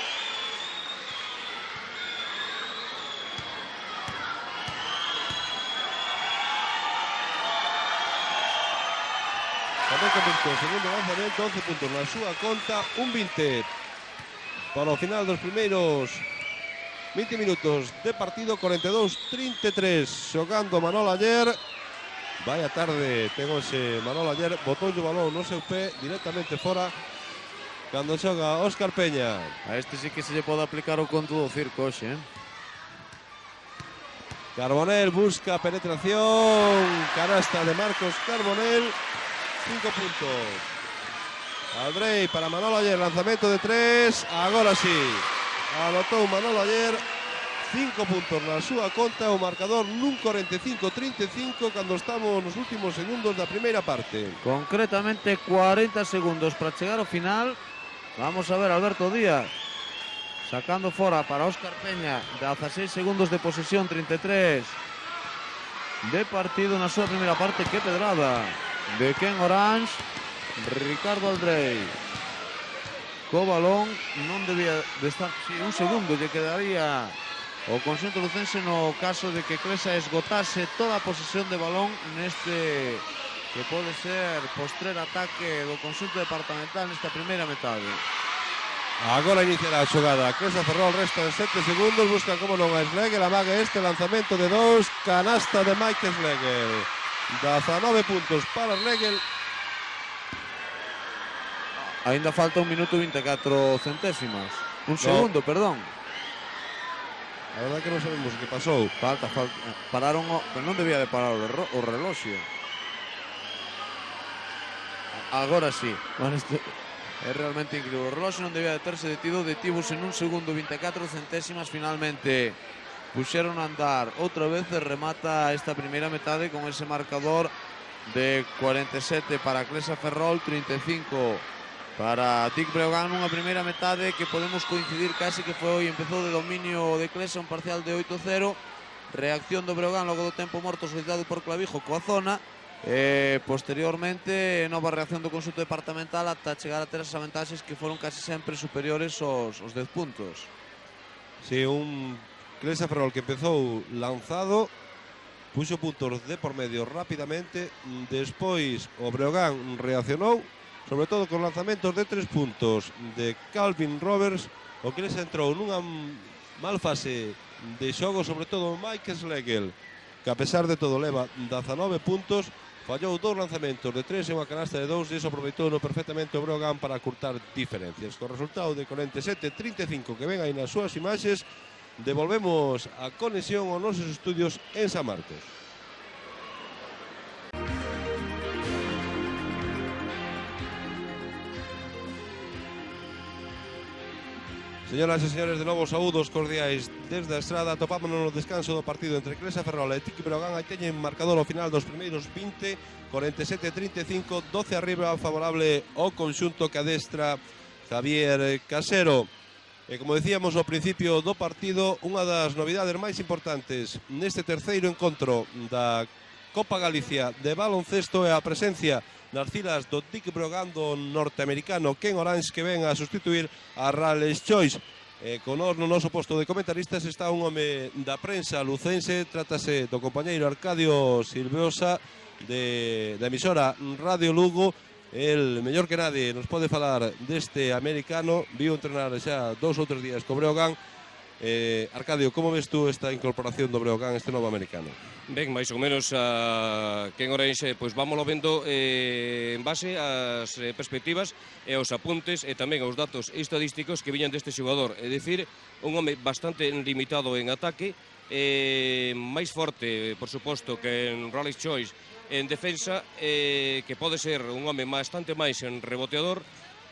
Tamén convirtou o segundo lanzamento, 11 puntos na súa conta, un 20 para o final dos primeiros 20 minutos de partido. 42-33 xogando Manolo ayer. Vaya tarde ten ese Manolo ayer, botou o balón no seu pé directamente fora cando xoga Óscar Peña. A este sí que se lle pode aplicar o conto do circo hoxe, Carbonell busca penetración, canasta de Marcos Carbonell, 5 puntos. Aldrey para Manolo ayer, lanzamento de 3, agora sí, anotou Manolo ayer, 5 puntos na súa conta, o marcador nun 45-35 cando estamos nos últimos segundos da primeira parte. Concretamente 40 segundos para chegar ao final. Vamos a ver Alberto Díaz sacando fora para Óscar Peña, 16 segundos de posesión, 33 de partido na súa primeira parte. Que pedrada de Ken Orange. Ricardo Aldrey co balón, non debía de estar, un segundo lle quedaría o conxunto lucense no caso de que Clesa esgotase toda a posesión de balón neste que pode ser postrer ataque do conxunto departamental nesta primeira metade. Agora iniciará a xogada, Clesa Ferrol, resta de 7 segundos, busca como non a Schlegel, amaga este lanzamento de 2, canasta de Mike Schlegel, 19 puntos para Schlegel. Ainda falta 1 minuto e 24 centésimas. Un segundo, perdón. A verdade que non sabemos o que pasou. Falta. Pararon, pero non debía de parar o reloxio. Agora sí. Bueno, é realmente incrível. O reloxio non debía de terse detido. Detívose en 1 segundo e 24 centésimas. Finalmente puxeron a andar outra vez e remata esta primeira metade con ese marcador de 47 para Clesa Ferrol, 35 para Dick Breogán, nunha primeira metade que podemos coincidir casi que foi empezou de dominio de Clesa, un parcial de 8-0. Reacción do Breogán logo do tempo morto solicitado por Clavijo coa zona. Posteriormente, nova reacción do conxunto departamental ata chegar a ter esas vantaxes que foron casi sempre superiores aos 10 puntos. Si, un Clesa Ferrol que empezou lanzado, puxo puntos de por medio rapidamente, despois o Breogán reaccionou, sobre todo con lanzamentos de 3 puntos de Calvin Roberts. O Clesa entrou nunha mal fase de xogo, sobre todo Mike Schlegel, que a pesar de todo leva 19 puntos, fallou 2 lanzamentos de 3 e unha canasta de 2, e iso aproveitou perfectamente o Breogán para curtar diferencias. Con resultado de 47-35 que ven aí nas súas imaxes, devolvemos a conexión aos nosos estudios en San Marcos. Señoras e señores, de novo saúdos cordiais desde a estrada. Topámonos no descanso do partido entre Clesa Ferrol e Dick Breogán. Aí teñen marcador ao final dos primeiros 20, 47-35, 12 arriba, favorable ao conxunto que adestra Javier Casero. E como decíamos ao principio do partido, unha das novidades máis importantes neste terceiro encontro da Copa Galicia de baloncesto é a presencia nas filas do Dick Brogan do norteamericano Ken Orange, que ven a sustituir a Rales Choice. Con nos no noso posto de comentaristas está un home da prensa lucense, trátase do compañeiro Arcadio Silveosa da emisora Radio Lugo. El, mellor que nadie, nos pode falar deste americano. Viu entrenar xa 2 ou 3 días co Breogán. Arcadio, como ves tú esta incorporación do Breogán, este novo americano? Ben, máis ou menos a Ken Orange, pois vámoslo vendo en base ás perspectivas e aos apuntes e tamén aos datos estadísticos que viñan deste xogador. É dicir, un home bastante limitado en ataque, máis forte, por suposto, que en Raleigh Choice en defensa, que pode ser un home bastante máis en reboteador,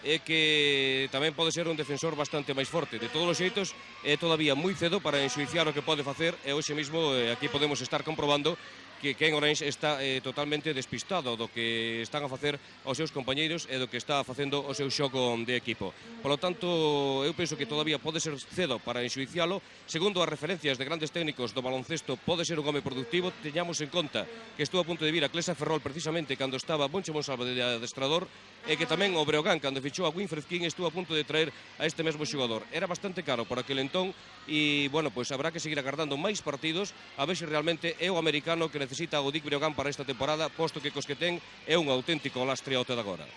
e que tamén pode ser un defensor bastante máis forte. De todos os xeitos, é todavía moi cedo para enxuiciar o que pode facer, e hoxe mesmo aquí podemos estar comprobando que Ken Orange está totalmente despistado do que están a facer os seus compañeiros e do que está facendo o seu xogo de equipo. Por lo tanto, eu penso que todavía pode ser cedo para enxuicialo. Segundo as referencias de grandes técnicos do baloncesto, pode ser un home productivo. Teñamos en conta que estuvo a punto de vir a Clesa Ferrol precisamente cando estaba Bonche Monsalva de adestrador, e que tamén o Breogán, cando fichou a Winfred King, estuvo a punto de traer a este mesmo xogador. Era bastante caro por aquel entón e, bueno, pois habrá que seguir agardando máis partidos a ver se realmente é o americano que necesita o Dick Breogán para esta temporada, posto que cos que ten é un auténtico lastre ao te de agora.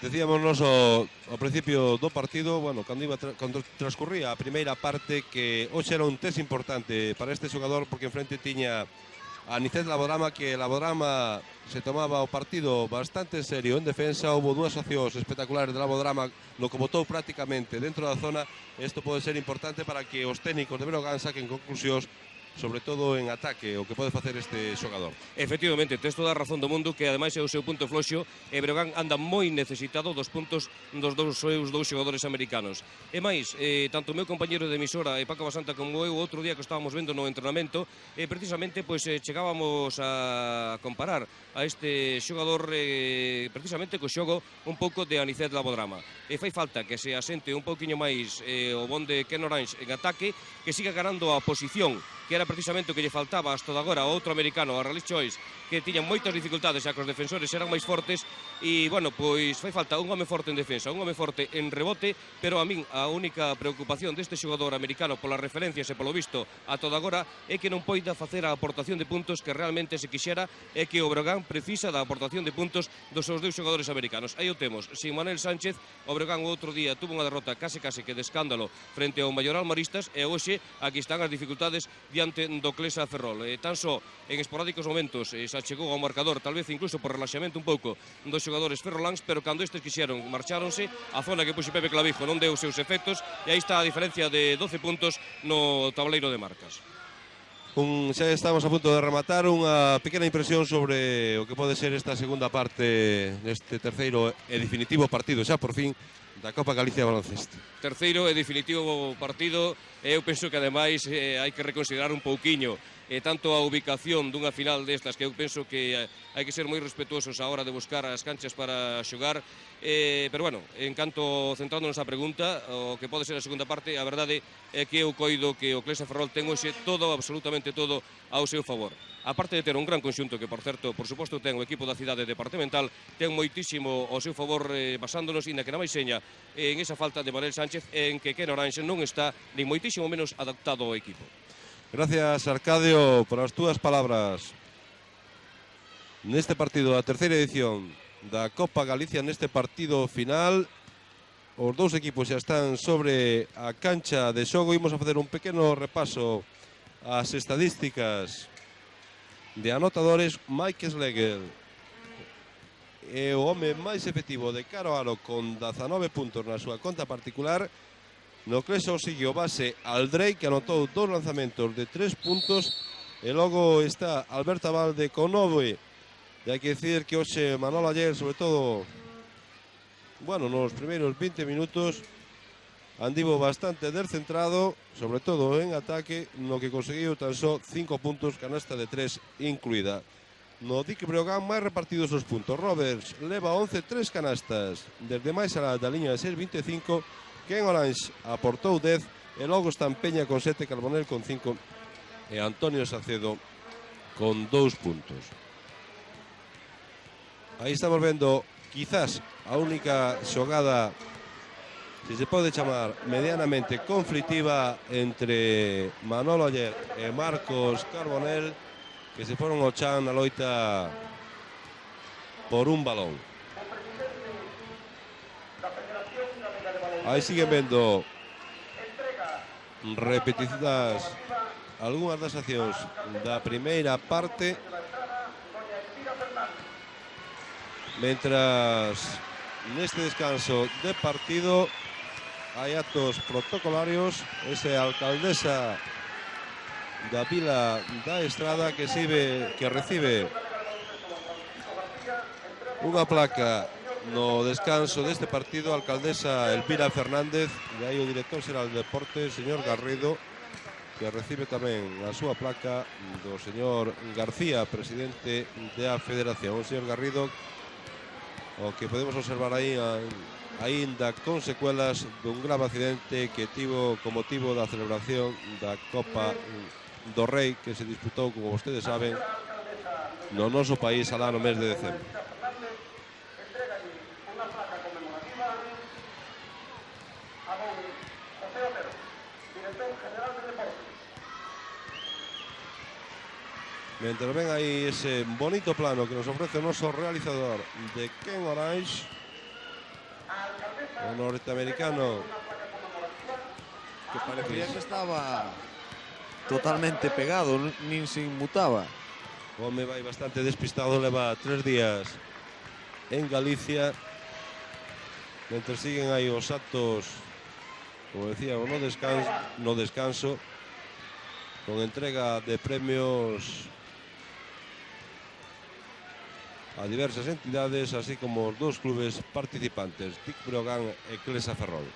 Decíamos nos ao principio do partido, bueno, cando transcurría a primeira parte, que hoxe era un test importante para este xogador, porque enfrente tiña a Anicet Labodrama, que Labodrama se tomaba o partido bastante serio en defensa. Houve 2 accións espectaculares de Labodrama, no que botou prácticamente dentro da zona. Isto pode ser importante para que os técnicos de Breogán saquen conclusións, sobre todo en ataque, o que pode facer este xogador. Efectivamente, tes toda a razón do mundo, que ademais é o seu punto floxo, e Breogán anda moi necesitado dos puntos dos seus 2 xogadores americanos. E máis, tanto o meu compañeiro de emisora, Paco Basanta, como eu, outro día que estábamos vendo no entrenamento, precisamente chegábamos a comparar a este xogador precisamente co xogo un pouco de Anicet Labodrama. E fai falta que se asente un pouquiño máis o bon de Ken Orange en ataque, que siga ganando a posición, que era precisamente o que lle faltaba hasta de agora ao outro americano, a Raleigh Choice, que tiña moitas dificultades, xa que os defensores eran máis fortes. E, bueno, pois fai falta un home forte en defensa, un home forte en rebote, pero a min a única preocupación deste xogador americano, polas referencias e polo visto a toda agora, é que non poida facer a aportación de puntos que realmente se quixera, e que o Breogán precisa da aportación de puntos dos seus 2 xogadores americanos. Aí o temos, sin Manel Sánchez. O Breogán o outro día tuvo unha derrota case que de escándalo frente ao Mayoral Maristas, e hoxe aquí están as dificultades diante do Clesa Ferrol. Tan só en esporádicos momentos se achegou ao marcador, tal vez incluso por relaxamento un pouco dos xogadores ferroláns, pero cando estes quixeron marcháronse, a zona que puxe Pepe Clavijo non deu os seus efectos, e aí está a diferencia de 12 puntos no tableiro de marcas. Xa estamos a punto de rematar. Unha pequena impresión sobre o que pode ser esta segunda parte neste terceiro e definitivo partido, xa por fin, da Copa Galicia de baloncesto. Terceiro e definitivo partido, e eu penso que ademais hai que reconsiderar un pouquiño tanto a ubicación dunha final destas, que eu penso que hai que ser moi respetuosos a hora de buscar as canchas para xogar. Pero bueno, en canto centrándonos a pregunta, o que pode ser a segunda parte, a verdade é que eu coido que o Clesa Ferrol ten hoxe todo, absolutamente todo, ao seu favor. A parte de ter un gran conxunto, que por certo, por suposto, ten o equipo da cidade departamental, ten moitísimo ao seu favor, basándonos, inda que na máis seña, en esa falta de Manel Sánchez, en que Ken Orange non está nin moitísimo menos adaptado ao equipo. Gracias, Arcadio, por as túas palabras. Neste partido, a terceira edición da Copa Galicia, neste partido final, os 2 equipos xa están sobre a cancha de xogo. Imos a facer un pequeno repaso ás estadísticas de anotadores. Mike Schlegel é o home máis efectivo de cara ao aro, con 19 puntos na súa conta particular. No Clesa o sigue o base Aldrey, que anotou 2 lanzamentos de 3 puntos. E logo está Alberto Valde con 9. E hai que decir que hoxe Manolo ayer, sobre todo, bueno, nos primeiros 20 minutos, andivo bastante descentrado, sobre todo en ataque, no que conseguiu tan só 5 puntos, canasta de 3 incluída. No Dick Breogán máis repartidos os puntos. Roberts leva 11, 3 canastas, desde máis alá da liña de 6-25, Ken Orange aportou 10 e logo está Peña con 7, Carbonell con 5 e Antonio Sacedo con 2 puntos. Aí estamos vendo quizás a única xogada, se se pode chamar, medianamente conflictiva entre Manolo Aller e Marcos Carbonell, que se foron ao chan na loita por un balón. Aí siguen vendo repetidas algunhas das accións da primeira parte, mentras neste descanso de partido hai actos protocolarios. Ese alcaldesa da Vila da Estrada que recibe unha placa no descanso deste partido, a alcaldesa Elvira Fernández, e aí o director xeral de Deportes, señor Garrido, que recibe tamén a súa placa do señor García, presidente da Federación. O señor Garrido, o que podemos observar aí aínda con secuelas dun grave accidente que tivo como motivo da celebración da Copa do Rei, que se disputou, como vostedes saben, no noso país alá no mes de decembro. Mientras ven aí ese bonito plano que nos ofrece o noso realizador de Ken Orange, o norteamericano, Que parecía que estaba totalmente pegado, nin se inmutaba. o home vai bastante despistado, leva 3 días en Galicia, mentre siguen aí os actos, como decía, no descanso, con entrega de premios a diversas entidades, así como os 2 clubes participantes, Dick Breogán e Clesa Ferrol.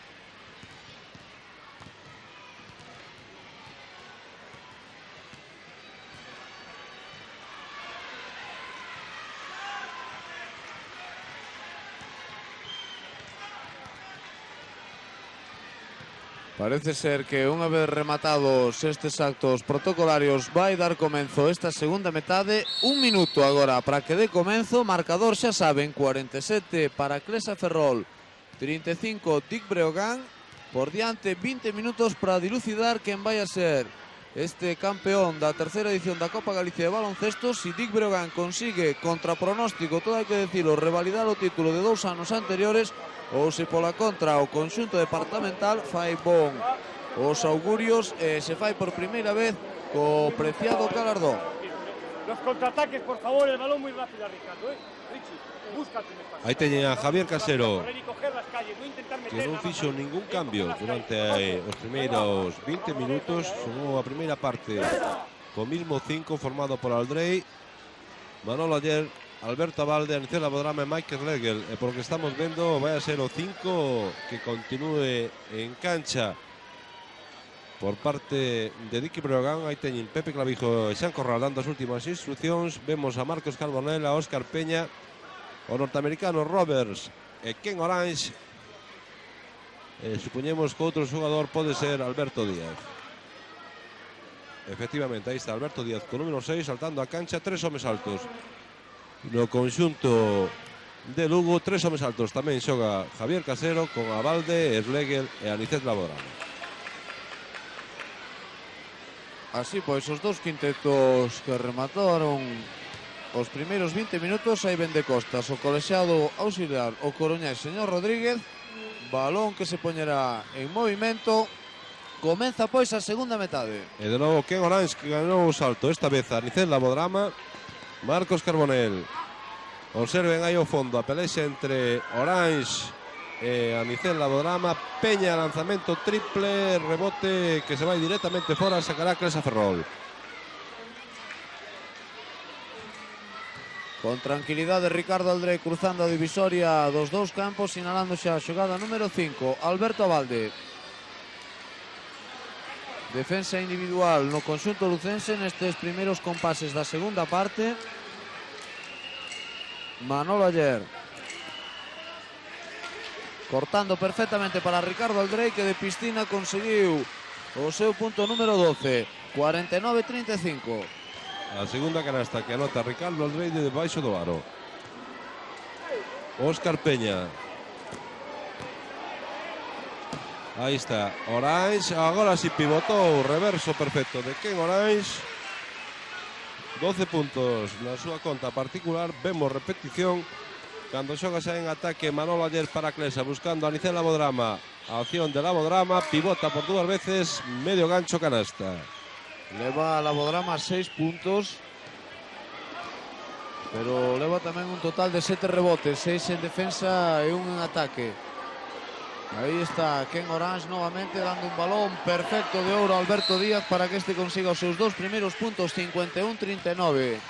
Parece ser que unha vez rematados estes actos protocolarios vai dar comenzo esta segunda metade. 1 minuto agora para que dé comenzo. Marcador xa saben, 47 para Clesa Ferrol, 35 Dick Breogán. Por diante 20 minutos para dilucidar quen vai a ser este campeón da terceira edición da Copa Galicia de baloncesto. Si Dick Breogán consigue, contra pronóstico, todo hai que decirlo, revalidar o título de 2 anos anteriores, ou se pola contra o conxunto departamental fai bon os augurios e se fai por primeira vez co preciado galardón. Los contraataques, por favor, el balón muy rápido a Ricardo, Richie, búscate un espacio. Aí teñen a Javier Casero, Correr y coger las calles, no intentar que meter non nada fixo más. ningún cambio durante os primeiros 20 minutos. Sumou a primeira parte co mismo 5 formado por Aldrey, Manolo Aller, Alberto Abalde, Anicel Abodrama e Michael Legel. E por lo que estamos vendo vai a ser o 5 que continúe en cancha por parte de Dicky Breogán. Aí teñen Pepe Clavijo e Xan Corral dando as últimas instruccións. Vemos a Marcos Carbonell, a Óscar Peña, o norteamericano Roberts e Ken Orange. Supoñemos que outro xogador pode ser Alberto Díaz. Efectivamente, aí está Alberto Díaz con número 6 saltando a cancha. 3 homes altos no conxunto de Lugo, 3 homes altos tamén xoga Javier Casero con Abalde, Eslegel e Anicet Labodrama. Así pois, os 2 quintetos que remataron os primeiros 20 minutos. Aí vende Costas, o colexiado auxiliar, o coruñés señor Rodríguez. Balón que se poñerá en movimento. Comeza pois a segunda metade. E de novo Ken Orange que ganou o salto, esta vez Anicet Labodrama, Marcos Carbonell. Observen aí ao fondo a pelexa entre Orange e Anicet Labodrama. Peña, lanzamento triple, rebote que se vai directamente fora, sacará Clesa Ferrol. Con tranquilidade Ricardo Aldrey cruzando a divisoria dos 2 campos, sinalando xa a xogada número 5. Alberto Abalde. Defensa individual no conxunto lucense nestes primeiros compases da segunda parte. Manolo Aller. cortando perfectamente para Ricardo Aldrey, que de piscina conseguiu o seu punto número 12, 49-35. A segunda canasta que anota Ricardo Aldrey de debaixo do aro. Óscar Peña. Aí está Orange, agora si pivotou, reverso perfecto de Ken Orange. 12 puntos na súa conta particular. Vemos repetición cando xoga xa en ataque Manolo Aller para Clesa, buscando a Anicet Labodrama. A opción de Labodrama, pivota por 2 veces, medio gancho canasta. Leva a Labodrama 6 puntos, pero leva tamén un total de 7 rebotes, 6 en defensa e 1 en ataque. Aí está Ken Orange novamente dando un balón perfecto de ouro a Alberto Díaz para que este consiga os seus 2 primeiros puntos, 51-39.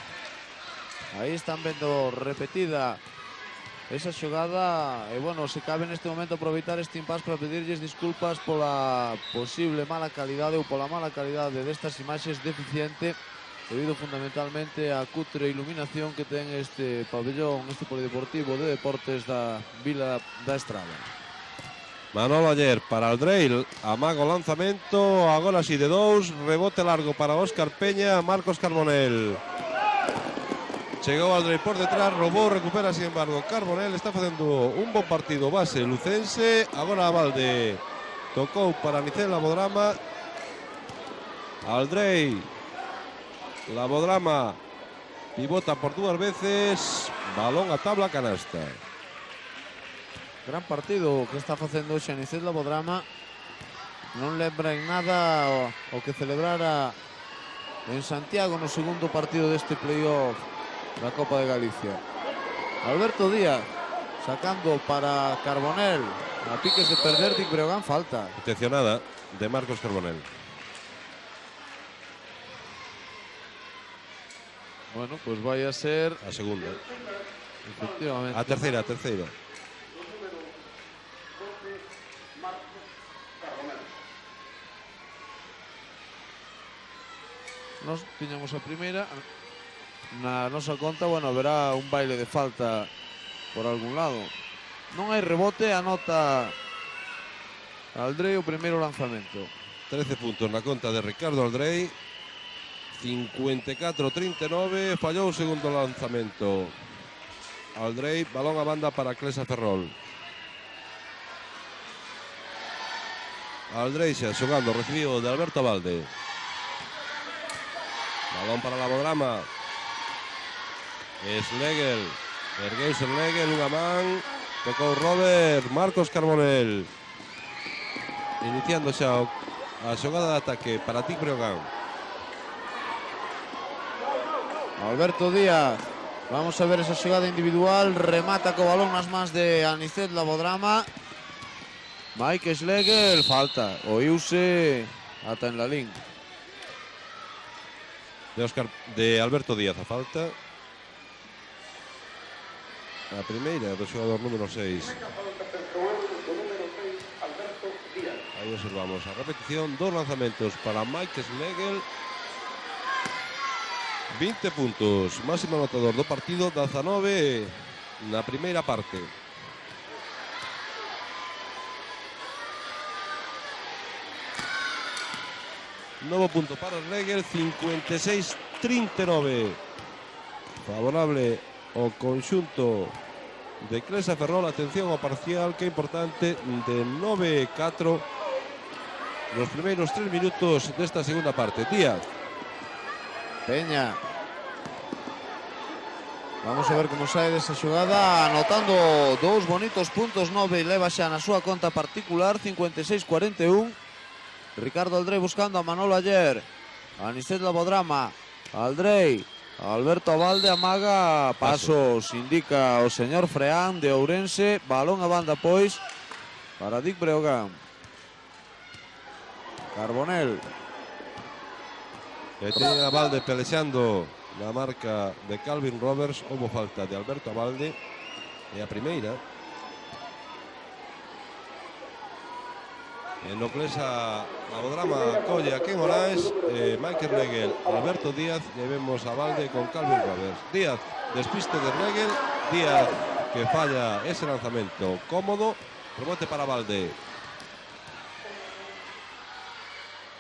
Aí están vendo repetida esa xogada e, bueno, se cabe neste momento aproveitar este impasse para pedirlles disculpas pola posible mala calidade ou pola mala calidade destas imaxes deficiente debido fundamentalmente á cutre iluminación que ten este pabellón, este polideportivo de deportes da Vila da Estrada. Manolo Aller para Aldrey, amago lanzamento, agora si de 2, rebote largo para Óscar Peña, Marcos Carbonell. Chegou Aldrey por detrás, robou, recupera sin embargo Carbonell, está facendo un bon partido base lucense, agora a balde, tocou para Anicet Labodrama, Aldrey, Labodrama, pivota por 2 veces, balón a tabla canasta. Gran partido que está facendo hoxe Anicet Labodrama, non lembra en nada o que celebrara en Santiago no segundo partido deste playoff da Copa de Galicia. Alberto Díaz sacando para Carbonell, a piques de perder Dick Breogán, falta. Intencionada de Marcos Carbonell. Bueno, pues vai a ser A segunda. efectivamente A terceira. Nos tiñamos a primeira. Na nosa conta, bueno, haberá un baile de falta por algún lado. Non hai rebote, anota Aldrey o primeiro lanzamento. 13 puntos na conta de Ricardo Aldrey. 54-39, fallou o segundo lanzamento. Aldrey, balón a banda para Clesa Ferrol. Aldrey xa xogando, recibido de Alberto Valde. Balón para Labodrama. Schlegel, ergueu Schlegel, unha man, tocou Robert, Marcos Carbonell. Iniciando xa a xogada de ataque para Dick Breogán. Alberto Díaz, vamos a ver esa xogada individual, remata co balón nas mans de Anicet Labodrama. Mike Schlegel, falta, oíuse ata en la lin. De Alberto Díaz a falta. A primeira do xogador número 6. Aí observamos a repetición, 2 lanzamentos para Mike Schlegel. 20 puntos, máximo anotador do partido, 19 na primeira parte. Novo punto para Schlegel, 56-39. Favorable o conxunto de Clesa Ferrol. Atención ao parcial, que é importante, de 9-4 nos primeiros 3 minutos desta segunda parte. Díaz. Peña. Vamos a ver como sae desa xogada, anotando 2 bonitos puntos, 9 leva xa na súa conta particular, 56-41. Ricardo Aldrey buscando a Manolo Aller, Anicet Labodrama, Aldrey, Alberto Valde amaga pasos, indica o señor Freán de Ourense, balón a banda pois para Dick Breogán. Carbonell. E teñen a Valde pelexando na marca de Calvin Roberts. Houbo falta de Alberto Valde. E a primeira. E no Clesa Labodrama colle a Ken Orange, Michael Schlegel, Alberto Díaz, e vemos a Valde con Calvin Roberts. Díaz, despiste de Schlegel, Díaz que falla ese lanzamento cómodo, Rebote para Valde.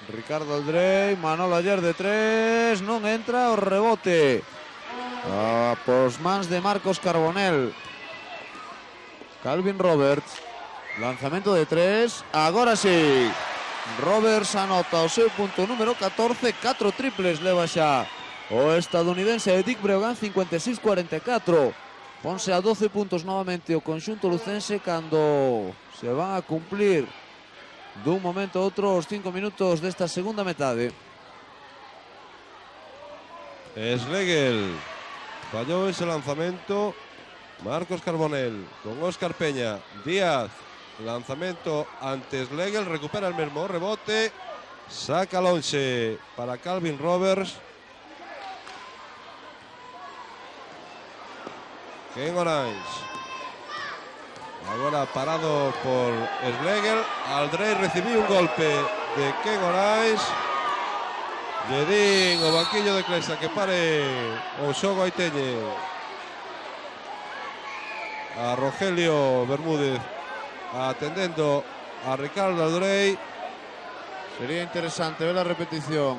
Ricardo Aldrey, Manolo Ayer de 3, non entra o rebote. Pos mans de Marcos Carbonell. Calvin Roberts, lanzamento de 3, agora sí. Roberts anota o seu punto número 14, 4 triples leva xa o estadounidense de Dick Breogán, 56-44. Ponse a 12 puntos novamente o conxunto lucense cando se van a cumplir dun momento a outro os 5 minutos desta segunda metade. Schlegel falló ese lanzamento. Marcos Carbonell con Óscar Peña. Díaz, lanzamento ante Schlegel, recupera el mismo rebote, saca lonche para Calvin Roberts. Ken Orange, agora parado por Schlegel. Aldrey recibiu un golpe de Ken Orange. Lle din o banquillo de Clesa que pare o xogo. Aí teñe a Rogelio Bermúdez atendendo a Ricardo Aldrey. Sería interesante ver a repetición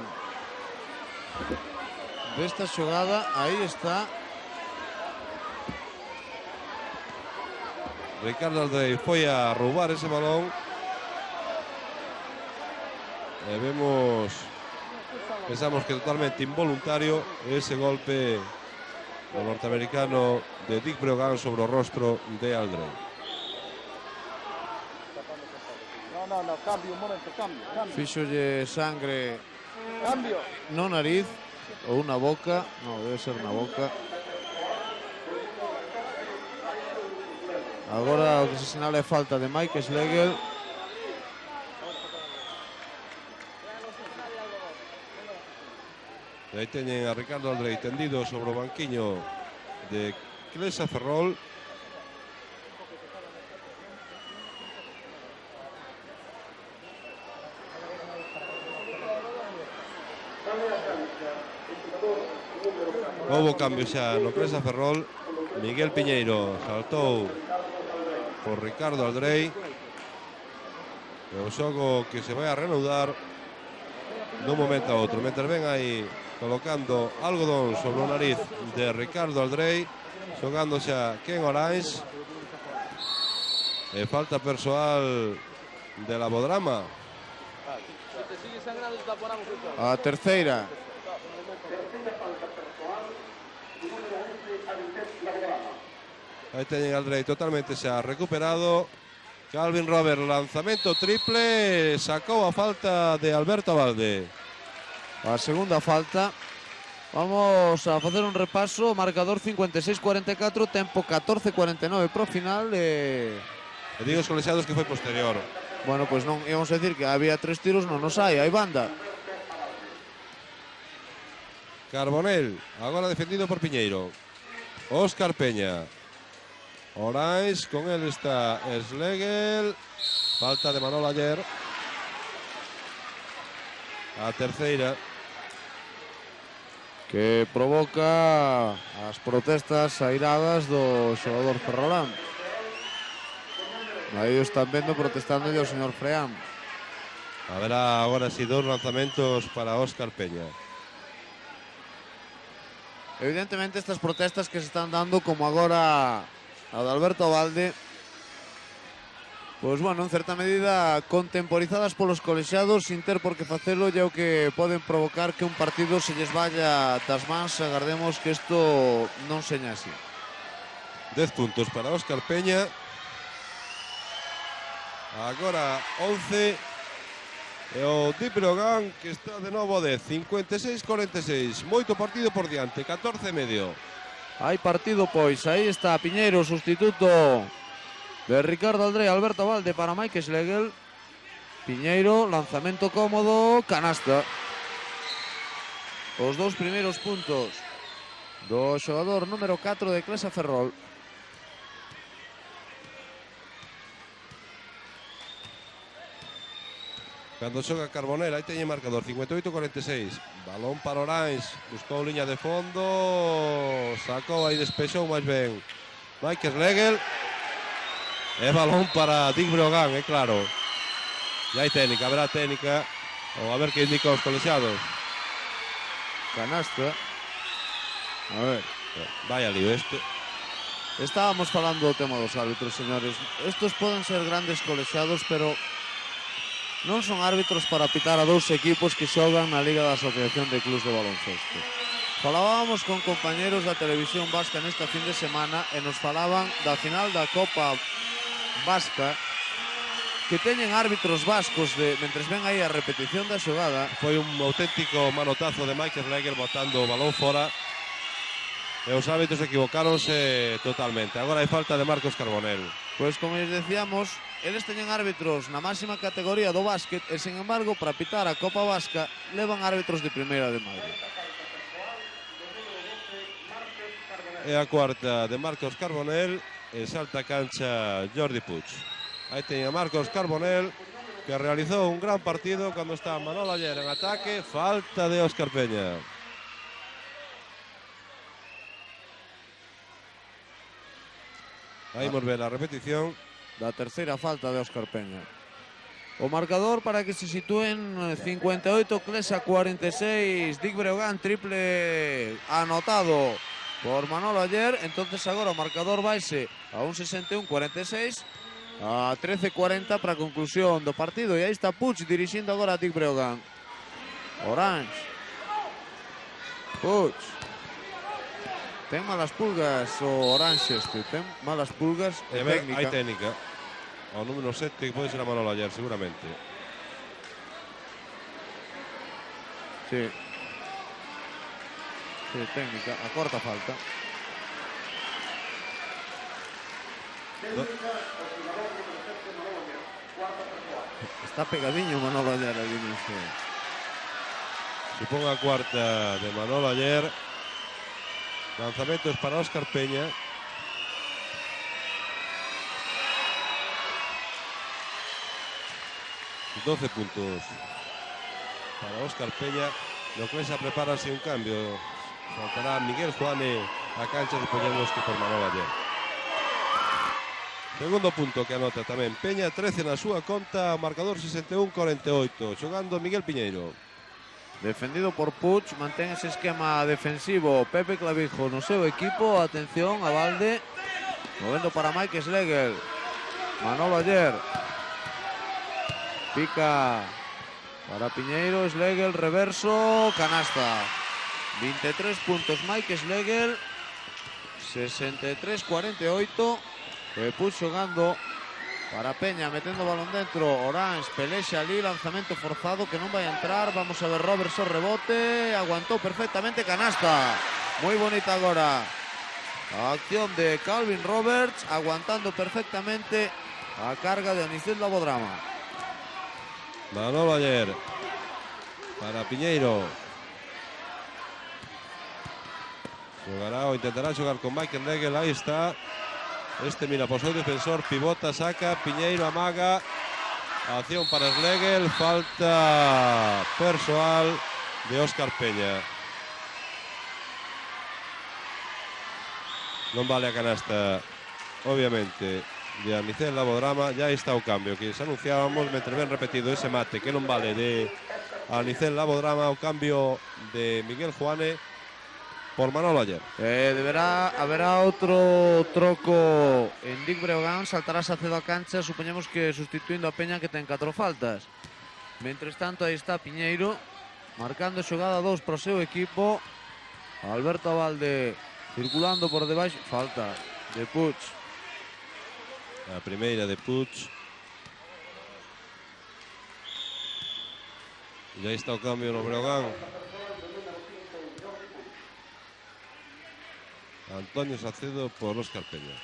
desta xogada. Aí está Ricardo Aldrey foi a roubar ese balón e pensamos que totalmente involuntario ese golpe do norteamericano de Dick Breogán sobre o rostro de Aldrey. No, cambio, un momento, cambio. fíxolle sangre Cambio. no nariz ou na boca, non, debe ser na boca. Agora o que se sinala é falta de Mike Schlegel. E aí teñen a Ricardo Aldrey tendido sobre o banquiño de Clesa Ferrol. Houbo cambio xa no Clesa Ferrol. Miguel Piñeiro saltou por Ricardo Aldrey. E o xogo que se vai a reanudar dun momento a outro. Mentre ven aí colocando algodón sobre o nariz de Ricardo Aldrey, xogando xa Ken Orange. E falta persoal de Labodrama. A terceira. Aí teñen Aldrey totalmente xa recuperado. Calvin Roberts, lanzamento triple, sacou a falta de Alberto Valde. A segunda falta. Vamos a facer un repaso. Marcador 56-44, tempo 14-49 pro final. E digo os colexiados que foi posterior. Bueno, pois non íamos a decir que había 3 tiros, non nos hai banda. Carbonell, agora defendido por Piñeiro. Óscar Peña. Orange, con él está Schlegel. Falta de Manolo Ayer. A terceira. Que provoca as protestas airadas do xogador ferrolán. Aí o están vendo protestando ao señor Freán. Haberá agora si 2 lanzamentos para Óscar Peña. Evidentemente estas protestas que se están dando, como agora a de Alberto Valde, pois bueno, en certa medida contemporizadas polos colexiados sin ter por que facelo, e o que poden provocar que un partido se lles vaya das mans. Agardemos que isto non seña así. 10 puntos para Óscar Peña. Agora 11. E o Dick Breogán que está de novo a 10, 56-46. Moito partido por diante, 14,5. Hai partido, pois, aí está Piñeiro, sustituto de Ricardo Aldrey. Alberto Valde para Mike Schlegel. Piñeiro, lanzamento cómodo, canasta. Os 2 primeiros puntos do xogador número 4 de Clesa Ferrol. Cando xoga Carbonell, aí teñe marcador 58-46. Balón para Orange, buscou liña de fondo, sacou aí, despexou máis ben Mike Schlegel. É balón para Dick Breogán, é claro. E hai técnica, haberá técnica. Ou a ver que indica os colexiados. Canasta. A ver. Vaya lío este. Estábamos falando do tema dos árbitros, señores. Estos poden ser grandes colexiados, pero non son árbitros para pitar a dous equipos que xogan na Liga da Asociación de Clubs de Baloncesto. Falábamos con compañeros da televisión vasca nesta fin de semana e nos falaban da final da Copa Vasca, que teñen árbitros vascos mentres ven aí a repetición da xogada. Foi un auténtico manotazo de Michael Legel botando o balón fora. E os árbitros equivocáronse totalmente. Agora hai falta de Marcos Carbonell. Pois como les decíamos, eles teñen árbitros na máxima categoría do básquet e, sin embargo, para pitar a Copa Vasca levan árbitros de primeira de Madrid. É a cuarta de Marcos Carbonell e salta a cancha Jordi Puig. Aí teña Marcos Carbonell, que realizou un gran partido cando está Manolo Aller en ataque. Falta de Óscar Peña. Aí imos ver a repetición da terceira falta de Óscar Peña. O marcador para que se sitúen 58, Clesa 46, Dick Breogán triple anotado por Manolo Aller. Entonces agora o marcador vaise a un 61-46, a 13-40 para a conclusión do partido. E aí está Puig dirixindo agora a Dick Breogán. Orange. Puig. Ten malas pulgas o Orange este, ten malas pulgas e técnica. Hai técnica. O número 7 que pode ser a Manolo Aller, seguramente. Sí. Sí, técnica, a corta falta. Está pegadiño Manolo Aller ali nese. Supón a cuarta de Manolo Aller. Lanzamentos para Óscar Peña. $12 puntos para Óscar Peña. No Clesa prepárase un cambio. Saltará Miguel Juane a cancha, supoñemos que por Manolo Aller. Segundo punto que anota tamén Peña, 13 na súa conta, marcador 61-48, xogando Miguel Piñeiro. Defendido por Puig, mantén ese esquema defensivo Pepe Clavijo no seu equipo. Atención a balde, movendo para Mike Schlegel. Manolo Aller pica para Piñeiro, Schlegel, reverso, canasta. 23 puntos Mike Schlegel, 63-48. Puig xogando para Peña, metendo balón dentro. Orange pelexa ali, lanzamento forzado que non vai a entrar. Vamos a ver Roberts o rebote, aguantou perfectamente, canasta. Moi bonita agora a acción de Calvin Roberts, aguantando perfectamente a carga de Anicet Labodrama. Manolo Aller para Piñeiro. Xogará ou intentará xogar con Michael Legel. Aí está. Este mira por seu defensor, pivota, saca, Piñeiro amaga. Acción para Schlegel, falta persoal de Óscar Peña. Non vale a canasta, obviamente, de Anicet Labodrama. Ya está o cambio que se anunciábamos mentre ben repetido ese mate que non vale de Anicet Labodrama. O cambio de Miguel Juane por Manolo Aller. Haberá outro troco en Dick Breogán. Saltará Salcedo a cancha, supoñemos que sustituindo a Peña, que ten 4 faltas. Mentres tanto, aí está Piñeiro marcando xogada 2 para o seu equipo. Alberto Abalde circulando por debaixo. Falta de Puig. A primeira de Puig. E aí está o cambio no Breogán. Antonio Salcedo por Óscar Peña.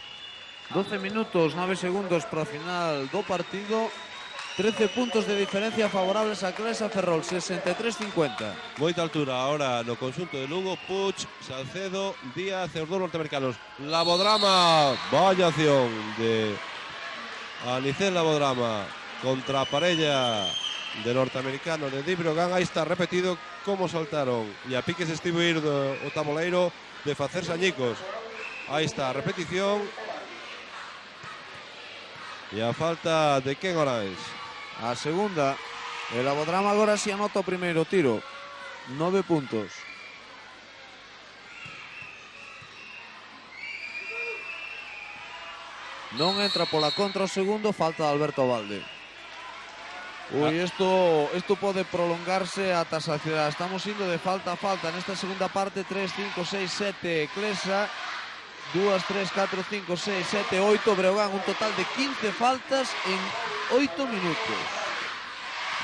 12 minutos, 9 segundos para o final do partido. 13 puntos de diferencia favorables a Clesa Ferrol, 63-50. Moita altura ahora no conxunto de Lugo. Puig, Salcedo, Díaz e os dous norteamericanos. Labodrama, vaya acción de Anicet Labodrama contra a parella de norteamericanos de Dick Breogán. Aí está repetido como saltaron e a piques estivo ir o taboleiro de facerse añicos. Aí está a repetición. E a falta de Ken Orange. A segunda. El Labodrama agora si anota o primeiro tiro. 9 puntos. Non entra pola contra o segundo, falta de Alberto Valde. Ui, isto pode prolongarse ata saciedade. Estamos indo de falta a falta nesta segunda parte. 3, 5, 6, 7 Clesa, 2, 3, 4, 5, 6, 7, 8 Breogán, un total de 15 faltas en 8 minutos.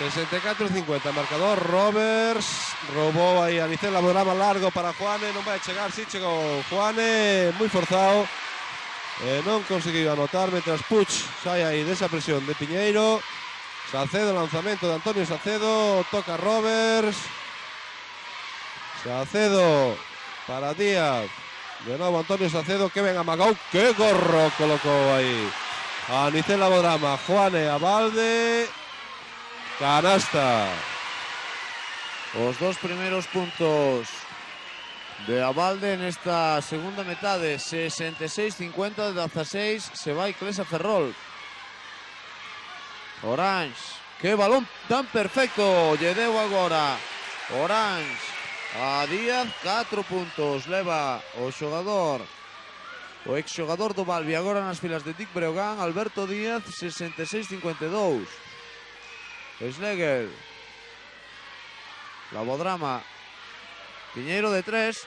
64-50, marcador. Roberts robou aí a Nicel Labodrama, largo para Juane, non vai chegar, si chegou Juane, moi forzado, non conseguiu anotar, mentras Puig sai aí desa presión de Piñeiro. Salcedo, lanzamento de Antonio Salcedo, toca Roberts, Salcedo para Díaz, de novo Antonio Salcedo, que ven a Magou, que gorro colocou aí a Nicel Labodrama. Juane a Valde, canasta. Os dos primeiros puntos de Abalde nesta segunda metade. 66-50, 16 se vai Clesa Ferrol. Orange, que balón tan perfecto lle deu agora Orange a Díaz. 4 puntos leva o xogador, o exxogador do Balbi agora nas filas de Dick Breogán, Alberto Díaz. 66-52. Schlegel, Labodrama, Piñeiro de 3,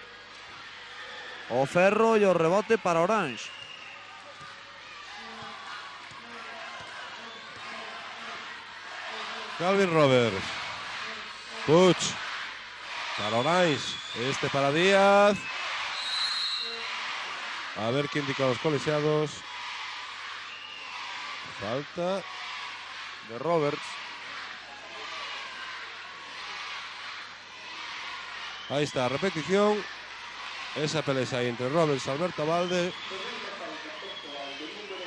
o Ferro e o rebote para Orange. Calvin Roberts, Puig para Orange, este para Díaz. A ver qué indican los colegiados. Falta de Roberts. Ahí está, repetición. Esa pelea ahí entre Roberts y Alberto Valde.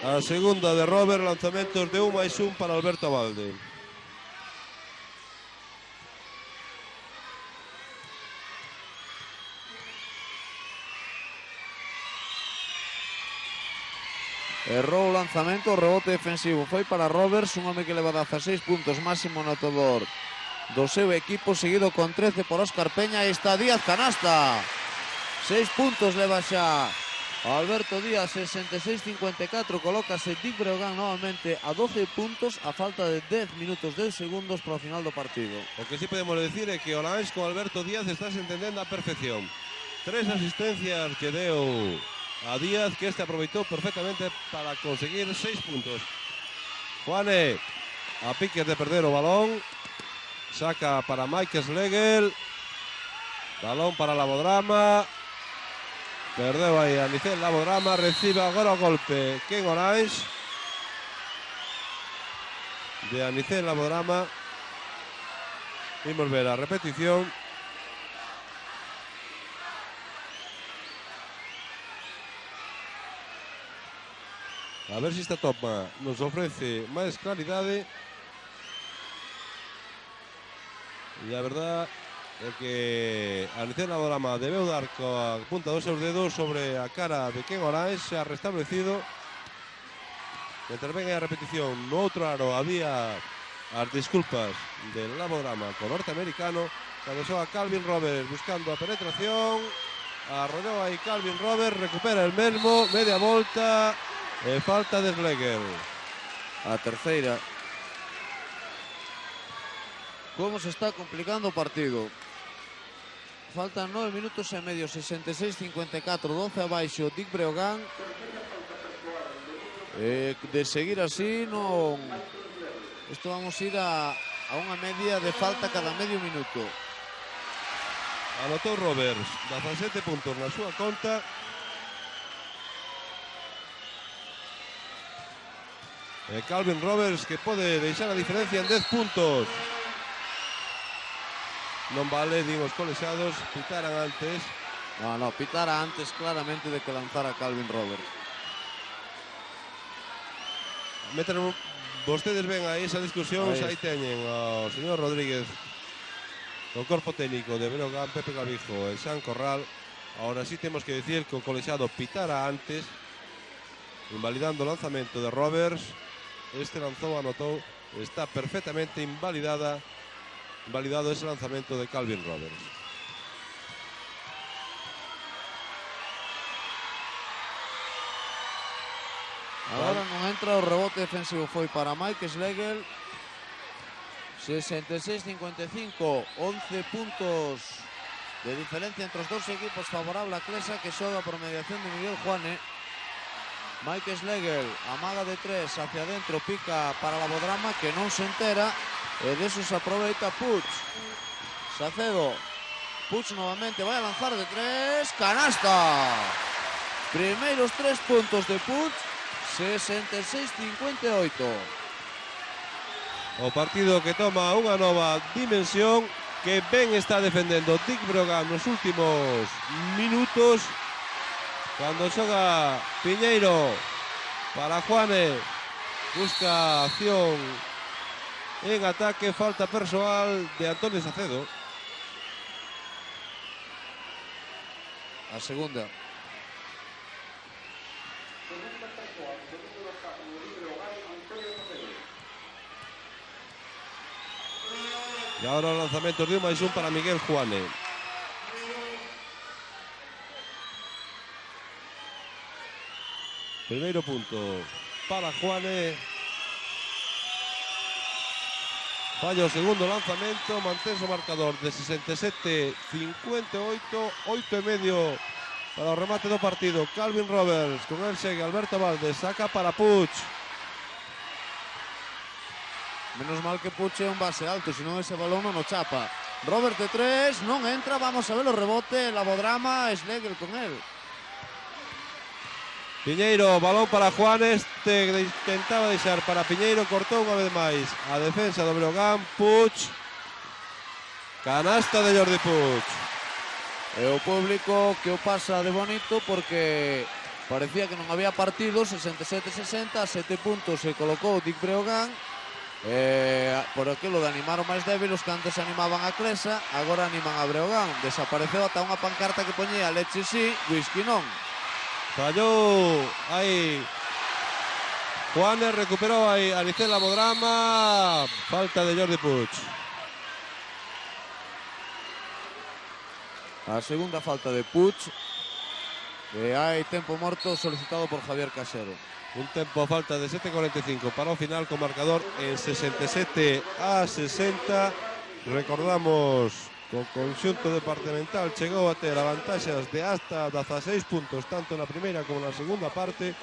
A segunda de Roberts, lanzamientos de 1+1 para Alberto Valde. Errou o lanzamento, o rebote defensivo foi para Roberts, un home que leva 16 puntos, máximo anotador do seu equipo, seguido con 13 por Óscar Peña. E está Díaz, canasta. 6 puntos leva xa Alberto Díaz. 66-54, colócase Dick Breogán novamente a 12 puntos a falta de 10 minutos 10 segundos para o final do partido. O que sí podemos decir é que Orange con Alberto Díaz está se entendendo a perfección. 3 asistencias que deu a Díaz, que este aprovechó perfectamente para conseguir 6 puntos. Juane a piques de perder o balón, saca para Mike Schlegel, balón para Labodrama, perdeu aí a Nicel Labodrama, recibe agora o golpe Ken Orange de Nicel Labodrama. Vimos ver a repetición. A ver si esta toma nos ofrece máis claridade. E a verdad é que a Nicel Labodrama debeu dar coa punta dos seus dedos sobre a cara de Ken Orange. Se ha restablecido. Mentre ven a repetición no outro aro había as disculpas del Labodrama con norteamericano. Cando soa Calvin Roberts buscando a penetración, arrollou aí Calvin Roberts, recupera el mesmo, media volta. Falta de Schlegel. A terceira. Como se está complicando o partido. Faltan 9 minutos e medio. 66-54, 12 abaixo Dick Breogán. De seguir así non... Isto vamos a ir a unha media de falta cada medio minuto. Anotou Roberts 17 puntos na súa conta. Calvin Roberts, que pode deixar a diferencia en 10 puntos. Non vale, din os colexiados, pitaran antes. No, pitara antes claramente de que lanzara Calvin Roberts. Vostedes ven aí esa discusión, aí teñen ao señor Rodríguez, o corpo técnico de Breogán, Pepe Gavijo e Xan Corral. Ahora sí temos que decir que o colexiado pitara antes, invalidando o lanzamento de Roberts. este lanzou, anotou, está perfectamente validado ese lanzamento de Calvin Roberts. Agora non entra, o rebote defensivo foi para Mike Schlegel. 66-55, 11 puntos de diferencia entre os dous equipos, favorable a Clesa, que xoga por mediación de Miguel Juane. Mike Schlegel amaga de 3 hacia adentro, pica para Labodrama, que non se entera, e desos aproveita Puig. Sacedo, Puig novamente vai a lanzar de 3, canasta. Primeiros 3 puntos de Puig, 66-58. O partido que toma unha nova dimensión, que ben está defendendo Dick Brogan nos últimos minutos. Cando xoga Piñeiro para Juane, busca acción en ataque, falta persoal de Antonio Sacedo. A segunda. E agora o lanzamento de 1+1 para Miguel Juane. Primeiro punto para Juane. Falla o segundo lanzamento, mantense o marcador de 67-58, 8,5 para o remate do partido. Calvin Roberts, con el segue Alberto Valdes, saca para Puig. Menos mal que Puig é un base alto, senón ese balón non o chapa. Robert de 3, non entra, vamos a ver o rebote, Labodrama, Schlegel con él. Piñeiro, balón para Juanes, intentaba deixar para Piñeiro, cortou unha vez máis a defensa do Breogán. Puig, canasta de Jordi Puig. E o público que o pasa de bonito porque parecía que non había partido. 67-60, a 7 puntos se colocou Dick Breogán. Por aquilo de animar o máis débil, os que antes animaban a Clesa agora animan a Breogán. Desapareceu ata unha pancarta que poñía leche sí, whisky non. Fallou aí Juanes, recuperou aí Anicet Labodrama, falta de Jordi Puig. A segunda falta de Puig, e hai tempo morto solicitado por Javier Casero. Un tempo a falta de 7,45 para o final, con marcador en 67-60. Recordamos que o conxunto departamental chegou a ter a vantaxas de hasta 16 puntos tanto na primeira como na segunda parte,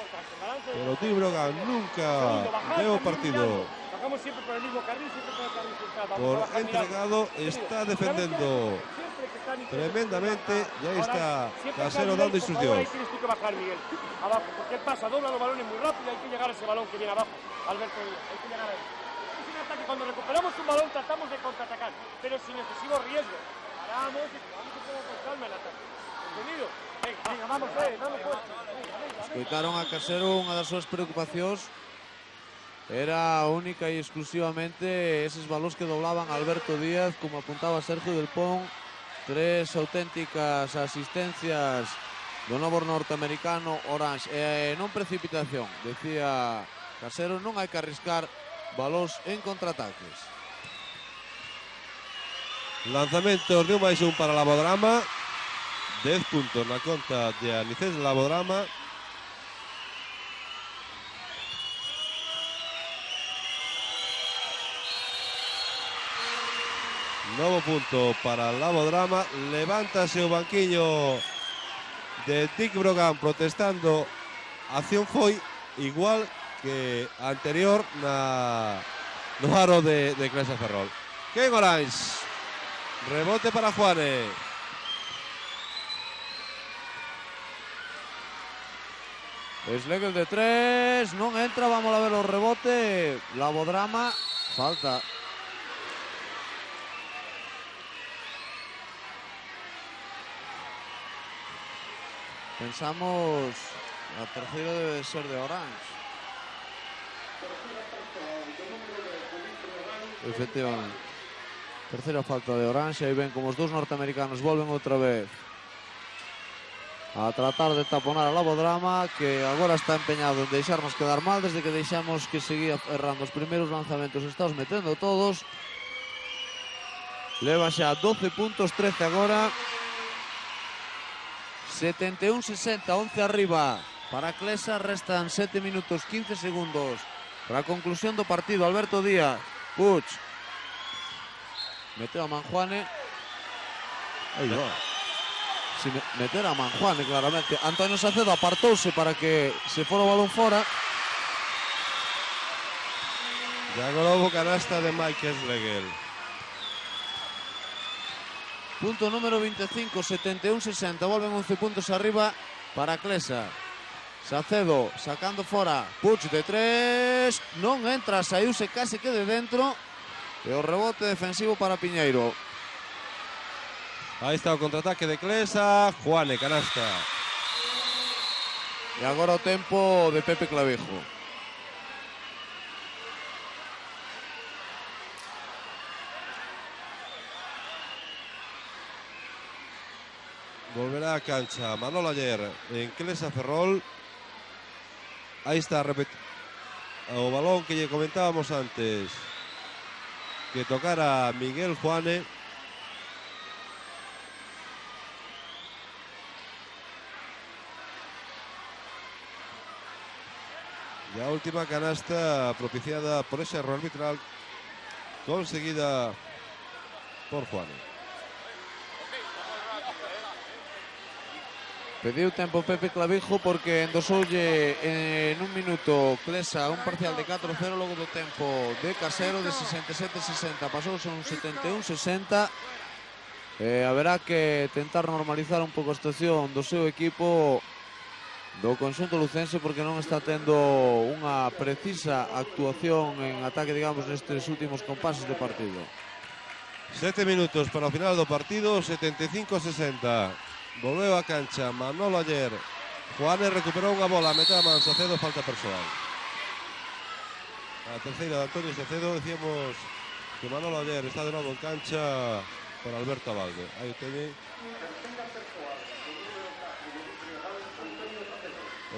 pero Dick Brogan nunca deu o partido por entregado. Está defendendo tremendamente, y ahí está Casero dando instrucciones. Tienes tú que bajar, Miguel, abajo, porque pasa, dobla los balones muy rápido, hay que llegar a ese balón que viene abajo, Alberto, hay que llegar a él. Es un ataque, cuando recuperamos un balón tratamos de contraatacar, pero sin excesivo riesgo. Paramos y vamos un poco con calma el ataque. ¿Entendido? Venga, vamos fuerte. Escoitaron a Casero, unha das súas preocupacións era única e exclusivamente eses balóns que doblaban Alberto Díaz, como apuntaba Sergio Del Pon. 3 auténticas asistencias do novo norteamericano Orange, non precipitación, decía Casero, non hai que arriscar balóns en contraataques. Lanzamentos de 1+1 para Labodrama, 10 puntos na conta de Anicet Labodrama. Novo punto para Labodrama. Levántase o banquiño de Dick Brogan protestando. Acción foi igual que anterior no aro de Clesa Ferrol. Ken Orange, rebote para Juane. Schlegel de 3, non entra, vamos a ver o rebote. Labodrama, falta. Pensamos, a terceira debe ser de Orange. Efectivamente. Terceira falta de Orange, aí ven como os dous norteamericanos volven outra vez a tratar de taponar a Labodrama, que agora está empeñado en deixarnos quedar mal desde que deixamos que seguía errando os primeiros lanzamentos, está os metendo todos. Leva xa 12 puntos, 13 agora. 71-60, 11 arriba para Clesa, restan 7 minutos 15 segundos para a conclusión do partido. Alberto Díaz, Puig, meteu a Manjuane. Aí va. Si meter a Manjuane, claramente. Antonio Sacedo apartouse para que se fora o balón fora. Ya Globo, canasta de Mike Schlegel. Punto número 25, 71-60. Volven 11 puntos arriba para Clesa. Sacedo sacando fora. Puig de 3. Non entra, saiuse case que de dentro. E o rebote defensivo para Piñeiro. Ahí está o contraataque de Clesa. Juane, canasta. E agora o tempo de Pepe Clavijo. Volverá a cancha Manolo Ayer en Clesa Ferrol. Ahí está o balón que lle comentábamos antes, que tocara Miguel Juane. Y a última canasta propiciada por ese error arbitral conseguida por Juane. Pediu tempo Pepe Clavijo porque endosoulle en un minuto Clesa un parcial de 4-0 logo do tempo de Casero de 67-60. Pasou son 71-60. Haberá que tentar normalizar un pouco a situación do seu equipo, do conxunto lucense, porque non está tendo unha precisa actuación en ataque, digamos, nestes últimos compases de partido. 7 minutos para o final do partido, 75-60. Volveu a cancha Manolo Ayer. Juane recuperou unha bola, mete a man Sacedo, falta persoal. A terceira de Antonio Sacedo. Decíamos que Manolo Ayer está de novo en cancha por Alberto Abalde. Aí o teñe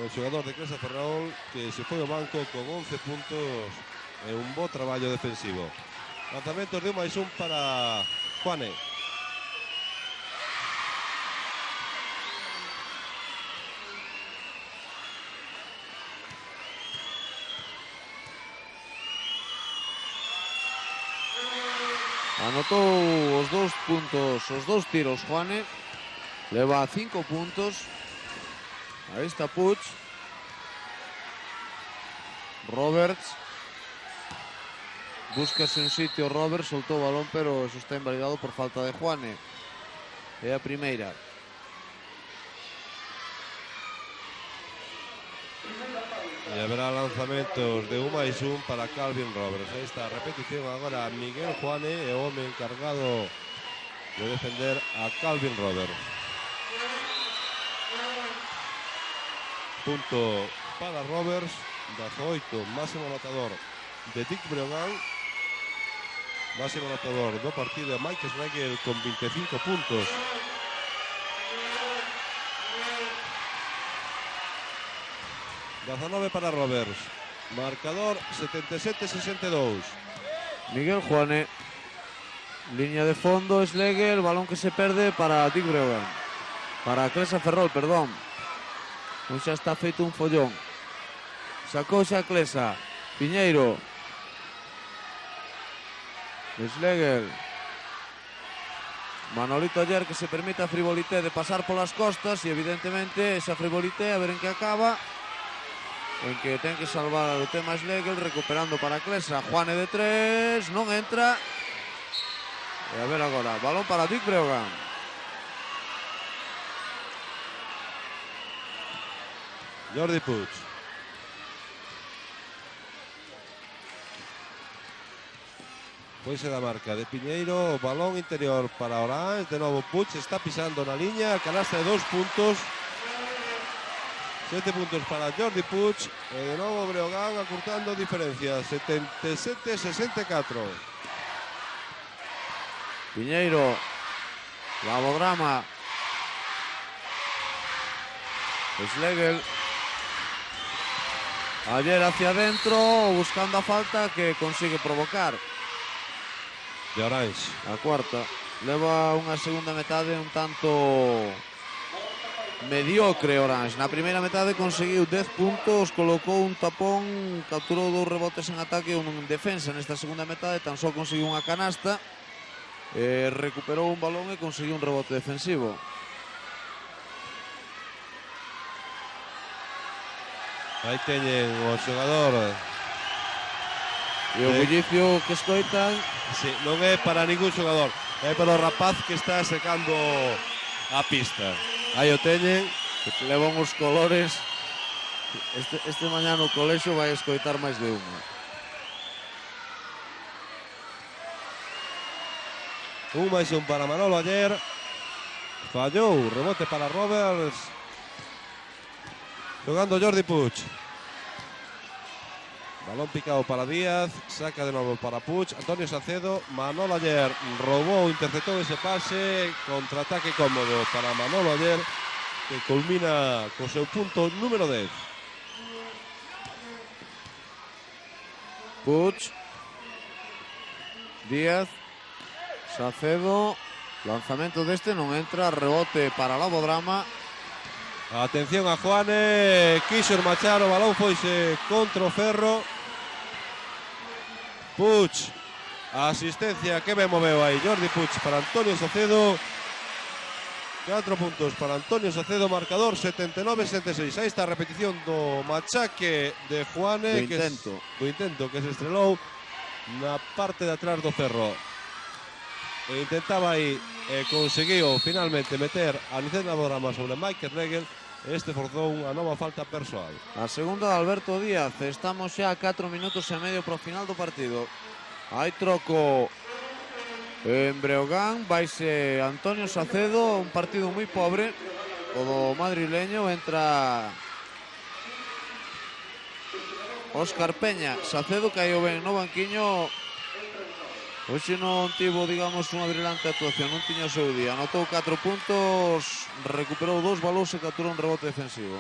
o xogador de Clesa Ferrol, que se foi ao banco con 11 puntos e un bo traballo defensivo. Lanzamentos de 1+1 para Juane. Anotou os 2 puntos, os 2 tiros Juane. Leva 5 puntos. Aí está Puig. Roberts. Búscase un sitio Roberts, soltou o balón, pero eso está invalidado por falta de Juane. É a primeira. E haberá lanzamentos de 1+1 para Calvin Roberts. Aí está a repetición agora Miguel Juane, e o home encargado de defender a Calvin Roberts. Punto para Roberts, 18, máximo anotador de Dick Breogán. Máximo anotador do partido de Mike Schlegel con 25 puntos. ...19 para Roberts. Marcador 77-62. Miguel Juane. Línea de fondo, Schlegel, balón que se perde para Dick Breogán. Para Clesa Ferrol, perdón. Non xa está feito un follón. Sacou xa Clesa. Piñeiro. Schlegel. Manolito Ayer, que se permite a frivolité de pasar polas costas, e evidentemente esa frivolité a ver en que acaba, en que ten que salvar o tema Schlegel, recuperando para Clesa. Juane de 3, non entra. E a ver agora, balón para Dick Breogán. Jordi Puig. Poise da marca de Piñeiro, balón interior para Orange, de novo Puig, está pisando na liña, canasta de 2 puntos. 7 puntos para Jordi Puig, e de novo Breogán acurtando diferencias, 77-64. Piñeiro, Labodrama. Schlegel. Ayer hacia adentro, buscando a falta que consigue provocar. De Orange. A cuarta. Leva unha segunda metade un tanto mediocre Orange. Na primeira metade conseguiu 10 puntos, colocou un tapón, capturou 2 rebotes en ataque e un en defensa. Nesta segunda metade tan só conseguiu unha canasta, recuperou un balón e conseguiu un rebote defensivo. Aí teñen o xogador. E o bullicio que escoitan. Sí, non é para ningún xogador, é para o rapaz que está secando a pista. Aí o teñen. Que levan os colores. Este mañá no colexo vai escoitar máis de unha. Un máis un para Manolo ayer. Fallou, rebote para Roberts. Jugando Jordi Puig. Balón picado para Díaz, saca de novo para Puig. Antonio Salcedo, Manolo ayer robou, interceptou ese pase. Contraataque cómodo para Manolo ayer, que culmina co seu punto número 10. Puig, Díaz, Salcedo, lanzamento deste non entra, rebote para Labodrama. Atención a Juane, quiso machar o balón, foise contra o ferro. Puig, a asistencia que me moveu aí, Jordi Puig para Antonio Salcedo. 4 puntos para Antonio Salcedo, marcador 79-76. Aí está a repetición do machaque de Juane, do intento que se estrelou na parte de atrás do ferro. E intentaba aí e conseguiu finalmente meter a Nicena Labodrama sobre Michael Schlegel. Este forzou unha nova falta persoal. A segunda de Alberto Díaz. Estamos xa a 4 minutos e medio para o final do partido. Hai troco en Breogán. Vaise Antonio Salcedo. Un partido moi pobre o do madrileño. Entra Óscar Peña. Salcedo caeu ben no banquiño. Hoxe non tivo, digamos, unha brilante actuación, non tiña o seu día. Anotou 4 puntos, recuperou 2 balóns e capturou un rebote defensivo.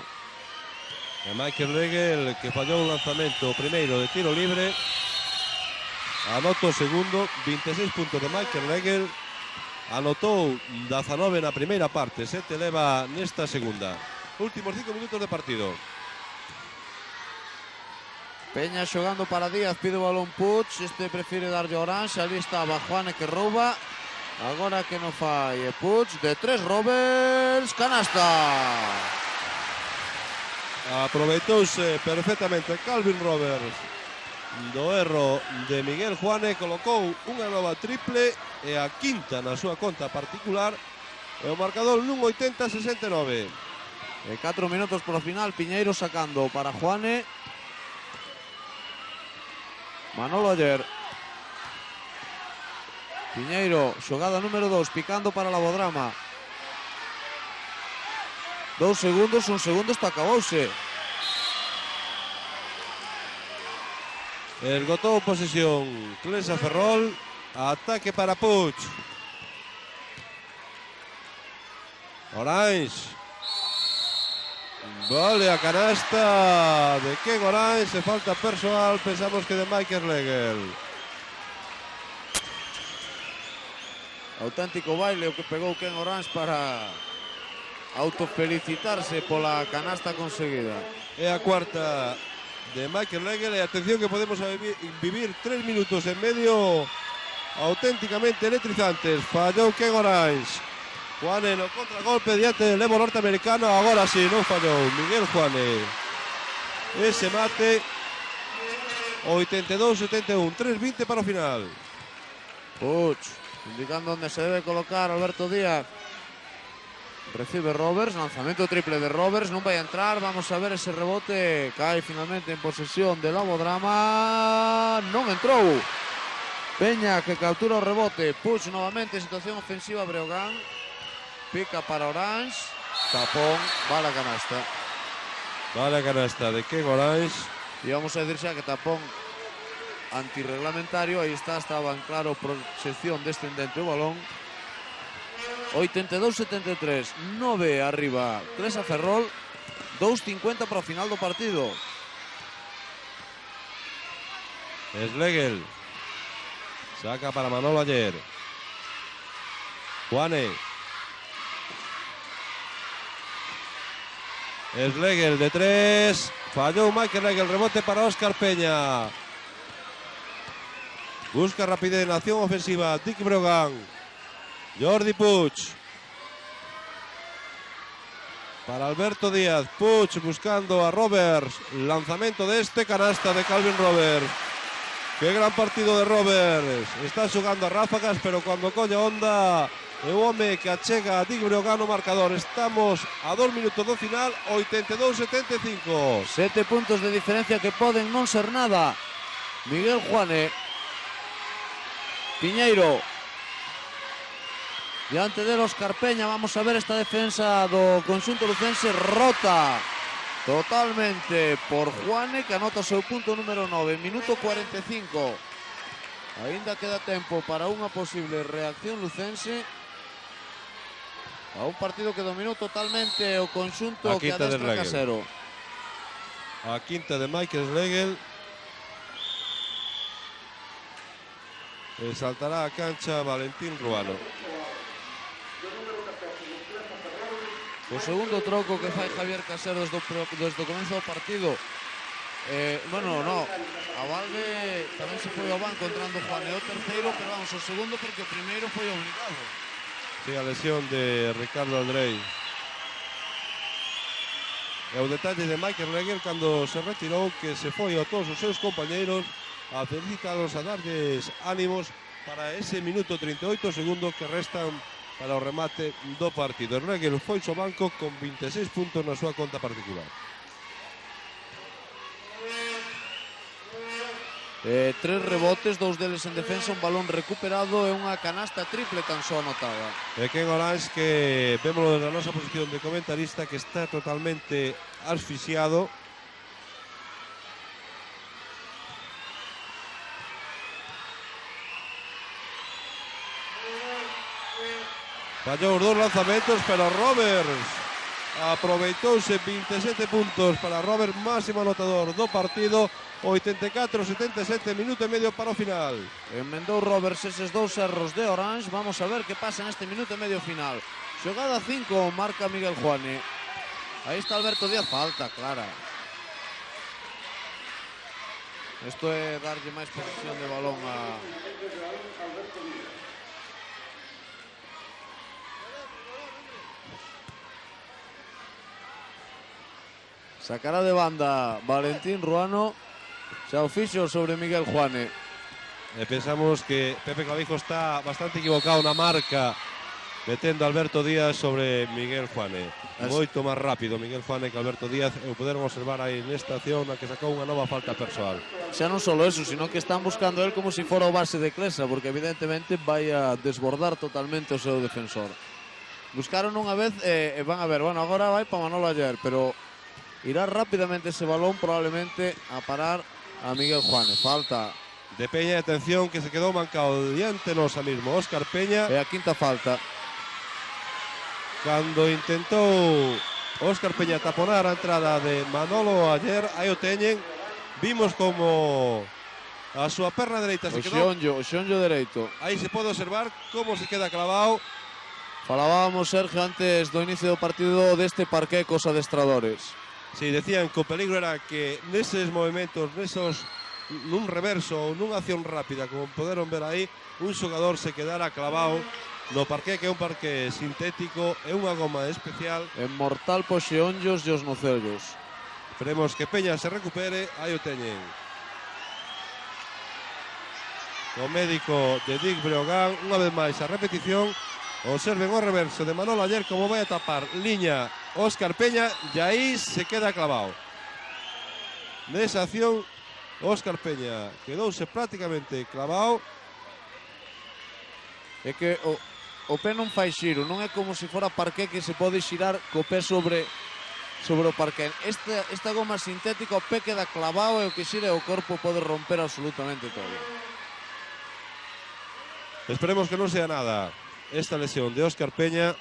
E Michael Schlegel, que fallou un lanzamento primeiro de tiro libre. Anotou o segundo, 26 puntos de Michael Schlegel. Anotou 19 na primeira parte, 7 leva nesta segunda. Últimos 5 minutos de partido. Peña xogando para Díaz, pide o balón Puig, este prefire darlle a Orange, ali estaba Juane que rouba, agora que non fai Puig, de 3 Roberts, canasta! Aproveitouse perfectamente Calvin Roberts do erro de Miguel Juane, colocou unha nova triple e a quinta na súa conta particular, e o marcador nun 80-69. 4 minutos por o final, Piñeiro sacando para Juane. Manolo ayer. Piñeiro, xogada número 2, picando para Labodrama. 2 segundos, un segundo, isto acabouse. Esgotou posesión Clesa Ferrol, ataque para Puig. Orange. Vale a canasta de Ken Orange, falta personal, pensamos que de Michael Schlegel. Auténtico baile o que pegou Ken Orange para autofelicitarse pola canasta conseguida. É a cuarta de Michael Schlegel e atención que podemos vivir 3 minutos e medio auténticamente electrizantes. Fallou Ken Orange. Juane no contragolpe diante del levo norteamericano. Agora sí, non fallou Miguel Juane. Ese mate 82-71, 3-20 para o final. Puig, indicando onde se debe colocar Alberto Díaz. Recibe Roberts, lanzamento triple de Roberts, non vai a entrar, vamos a ver ese rebote. Cae finalmente en posesión de Labodrama, non entrou. Peña que captura o rebote. Puig novamente, situación ofensiva Breogán. Pica para Orange, tapón, vale a canasta. Vale a canasta de Ken Orange. E vamos a decir xa que tapón antirreglamentario, aí está, estaba en claro proxección descendente o balón. 82-73, 9 arriba Clesa Ferrol, 2:50 para o final do partido. Schlegel. Saca para Manolo Ayer. Juane. Schlegel de 3. Falló Michael Schlegel. Rebote para Óscar Peña. Busca rapidez en la acción ofensiva. Dick Breogán. Jordi Puig. Para Alberto Díaz. Puig buscando a Roberts. Lanzamiento de canasta de Calvin Roberts. Qué gran partido de Roberts. Está jugando a ráfagas, pero cuando colle onda, el home que achega a Dick Breogán o marcador. Estamos a 2 minutos do final, 82-75. 7 puntos de diferencia que poden non ser nada. Miguel Juane. Piñeiro. Diante de Óscar Peña, vamos a ver esta defensa do conxunto lucense rota totalmente por Juane, que anota o seu punto número 9, minuto 45. Ainda queda tempo para unha posible reacción lucense a un partido que dominou totalmente o conxunto que adestra Casero. A quinta de Michael Schlegel. Saltará a cancha Valentín Ruano. O segundo troco que fai Javier Casero desde o comezo do partido. Bueno, no, a Valde tamén se foi ao banco entrando Juan, o terceiro, pero vamos, o segundo porque o primeiro foi obligado. Sí, a lesión de Ricardo Andrei. E o detalle de Michael Schlegel cando se retirou, que se foi a todos os seus compañeiros a felicitarlos, a darles ánimos para ese minuto 38 segundos que restan para o remate do partido. Schlegel foi ao banco con 26 puntos na súa conta particular. 3 rebotes, 2 deles en defensa, un balón recuperado e unha canasta triple tan só anotada. E Ken Orange, que vémoslo na nosa posición de comentarista, que está totalmente asfixiado. Fallou os 2 lanzamentos, pero Roberts aproveitouse. 27 puntos para Roberts, máximo anotador do partido. 84-77, minuto e medio para o final. Enmendou Roberts eses 2 erros de Orange. Vamos a ver que pasa neste minuto e medio final. Xogada 5, marca Miguel Juane. Aí está Alberto Díaz, falta clara. Isto é darlle máis posesión de balón a... Sacará de banda Valentín Ruano. Xa o fixo sobre Miguel Juane. Pensamos que Pepe Clavijo está bastante equivocado na marca, metendo Alberto Díaz sobre Miguel Juane. Moito máis rápido Miguel Juane que Alberto Díaz. E o poderon observar aí nesta acción na que sacou unha nova falta persoal. Xa non só eso, sino que están buscando el como se fora o base de Clesa, porque evidentemente vai a desbordar totalmente o seu defensor. Buscaron unha vez e van a ver, bueno, agora vai para Manolo Ayer, pero irá rápidamente ese balón probablemente a parar a Miguel Juane. Falta de Peña, atención, que se quedou mancado diante nosa mismo Óscar Peña. E a quinta falta. Cando intentou Óscar Peña taponar a entrada de Manolo Ayer, aí o teñen. Vimos como a súa perna dereita se quedou. O xonllo dereito. Aí se pode observar como se queda clavado. Falábamos, Sergio, antes do inicio do partido deste parqué cos adestradores. Sí, decían que o peligro era que neses movimentos, nun reverso ou nunha acción rápida, como poderon ver aí, un xogador se quedara clavado no parqué, que é un parqué sintético, é unha goma especial. É mortal pos xeonllos e os nocellos. Esperemos que Peña se recupere, aí o teñen. O médico de Dick Breogán, unha vez máis a repetición. Observen o reverso de Manolo Ayer como vai a tapar liña Óscar Peña, e aí se queda clavado. Nesa acción Óscar Peña quedouse prácticamente clavado. É que o pé non fai xiro, non é como se fora parqué que se pode xirar co pé sobre o parqué. Esta goma sintética, o pé queda clavado e o que xira o corpo pode romper absolutamente todo. Esperemos que non sea nada esta lesión de Óscar Peña.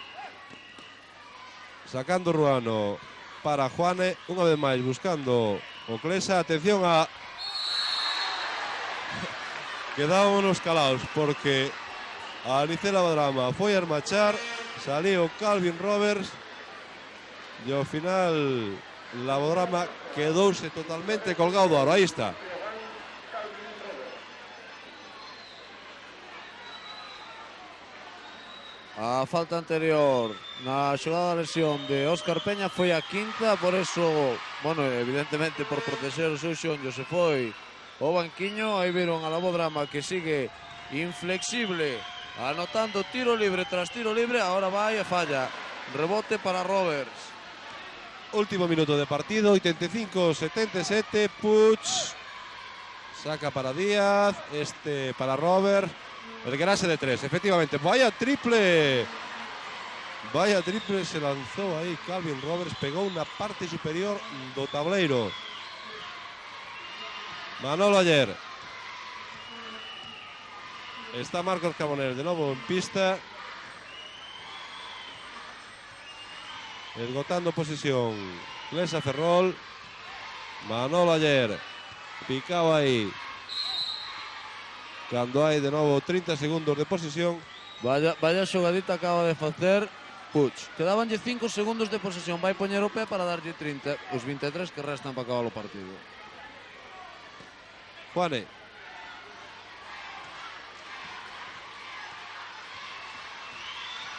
Sacando Ruano para Juane, unha vez máis buscando o Clesa. Atención a... Quedámonos calaos porque a Anice Lavadrama foi a armachar, salió Calvin Roberts e ao final Lavadrama quedouse totalmente colgado do aro. Aí está. A falta anterior na xogada da lesión de Óscar Peña foi a quinta, por eso, bueno, evidentemente por proteger o seu xonllo se foi o banquiño. Aí viron a Lavadrama que sigue inflexible, anotando tiro libre tras tiro libre. Ahora vai e falla, rebote para Roberts. Último minuto de partido, 85-77, Puig saca para Díaz, este para Roberts. El grase de tres, efectivamente. Vaya triple se lanzó ahí Calvin Roberts, pegó una parte superior do tableiro. Manolo Aller. Está Marcos Carbonell de nuevo en pista, esgotando posición Clesa Ferrol. Manolo Aller picado ahí cando hai de novo 30 segundos de posesión. Vaya xogadita acaba de facer Puig. Quedabanlle 5 segundos de posesión, vai poñer o pé para darlle 30, os 23 que restan para acabar o partido. Juane.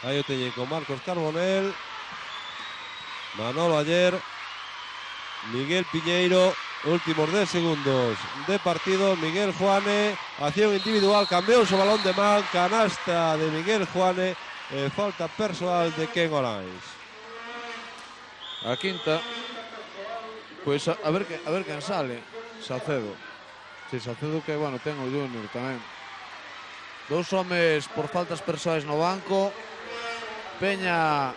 Aí o teñen con Marcos Carbonell, Manolo Aller, Miguel Piñeiro. Últimos 10 segundos de partido. Miguel Juane, acción individual, cambiou o balón de man, canasta de Miguel Juane, falta personal de Ken Orange. A quinta, pois a ver quen sale. Salcedo. Si, Salcedo que, bueno, ten o Junior tamén. Dous homes por faltas persoais no banco. Peña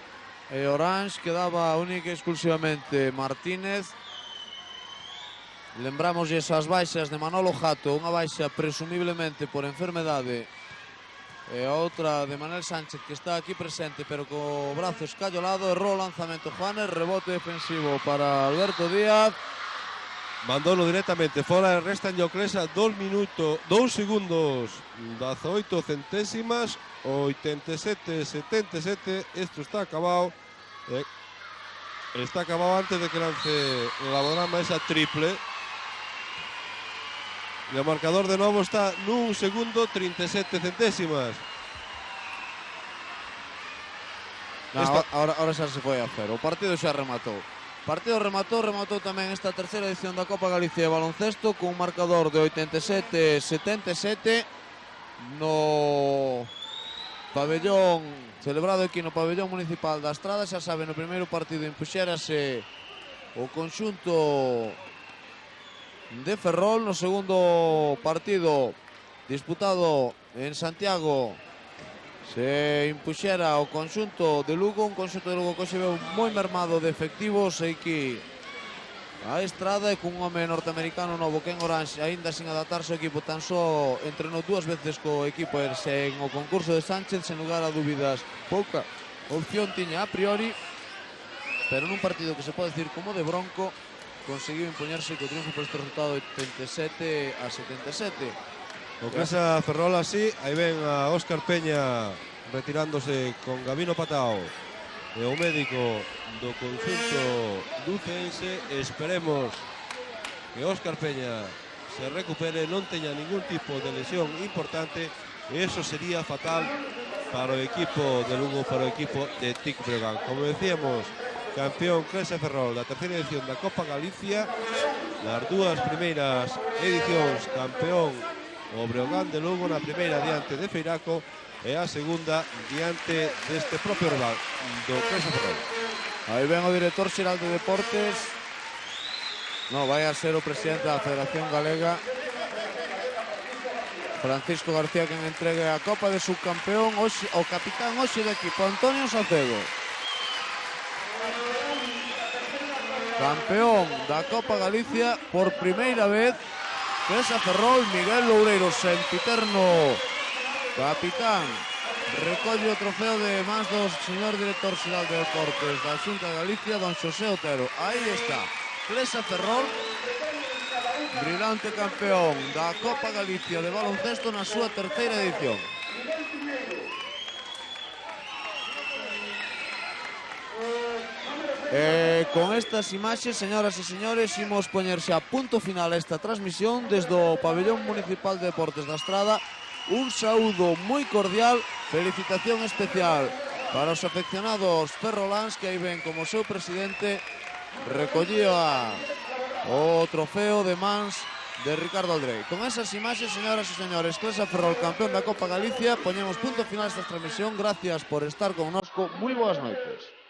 e Orange, quedaba única e exclusivamente Martínez. Lembramos esas baixas de Manolo Jato, unha baixa presumiblemente por enfermedade, e a outra de Manel Sánchez, que está aquí presente pero co brazo escallolado. Errou o lanzamento Juanes, rebote defensivo para Alberto Díaz. Mandoulo directamente fora, restan yo Clesa 2 segundos 18 centésimas, 87-77. Isto está acabado. Está acabado antes de que lance Lavadrama esa triple. E o marcador de novo está nun segundo 37 centésimas. Ahora xa se foi a hacer. O partido xa rematou. O partido rematou tamén esta terceira edición da Copa Galicia de baloncesto cun marcador de 87-77 no pabellón celebrado aquí no pabellón municipal da Estrada. Xa sabe, no primeiro partido impuxérase o conxunto de Ferrol. No segundo partido disputado en Santiago se impuxera o conxunto de Lugo, un conxunto de Lugo que se veu moi mermado de efectivos e que a Estrada e cun home norteamericano novo, Ken Orange, aínda sin adaptarse ao equipo, tan só entrenou 2 veces co equipo en o concurso de Sánchez. Sen lugar a dúbidas, pouca opción tiña a priori, pero nun partido que se pode decir como de bronco, conseguiu impoñerse co triunfo por este resultado de 87-77. O Clesa Ferrol así, aí ven a Óscar Peña retirándose con Gabino Patao e o médico do conxunto lucense. Esperemos que Óscar Peña se recupere, non teña ningún tipo de lesión importante, e eso sería fatal para o equipo de Lugo, para o equipo de TIC Breogán. Como decíamos, campeón Clesa Ferrol da terceira edición da Copa Galicia. Nas dúas primeiras edicións campeón o Breogán de Lugo, na primeira diante de Feiraco e a segunda diante deste propio rival do Clesa Ferrol. Aí ven o director xeral de Deportes, vai a ser o presidente da Federación Galega, Francisco García, quen entregue a Copa de subcampeón o capitán hoxe do equipo, Antonio Salcedo. Campeón da Copa Galicia por primeira vez, Clesa Ferrol, Miguel Loureiro, sempiterno capitán recolle o trofeo de mans do señor director xeral de deportes da Xunta de Galicia, don Xosé Otero. Aí está, Clesa Ferrol, brilante campeón da Copa Galicia de baloncesto na súa terceira edición. Con estas imaxes, señoras e señores, imos poñerse a punto final esta transmisión desde o Pabellón Municipal de Deportes da Estrada. Un saúdo moi cordial, felicitación especial para os afeccionados ferroláns que aí ven como seu presidente recollía o trofeo de mans de Ricardo Aldrei. Con esas imaxes, señoras e señores, Clesa Ferrol, campeón da Copa Galicia, poñemos punto final esta transmisión. Gracias por estar connosco, moi boas noites.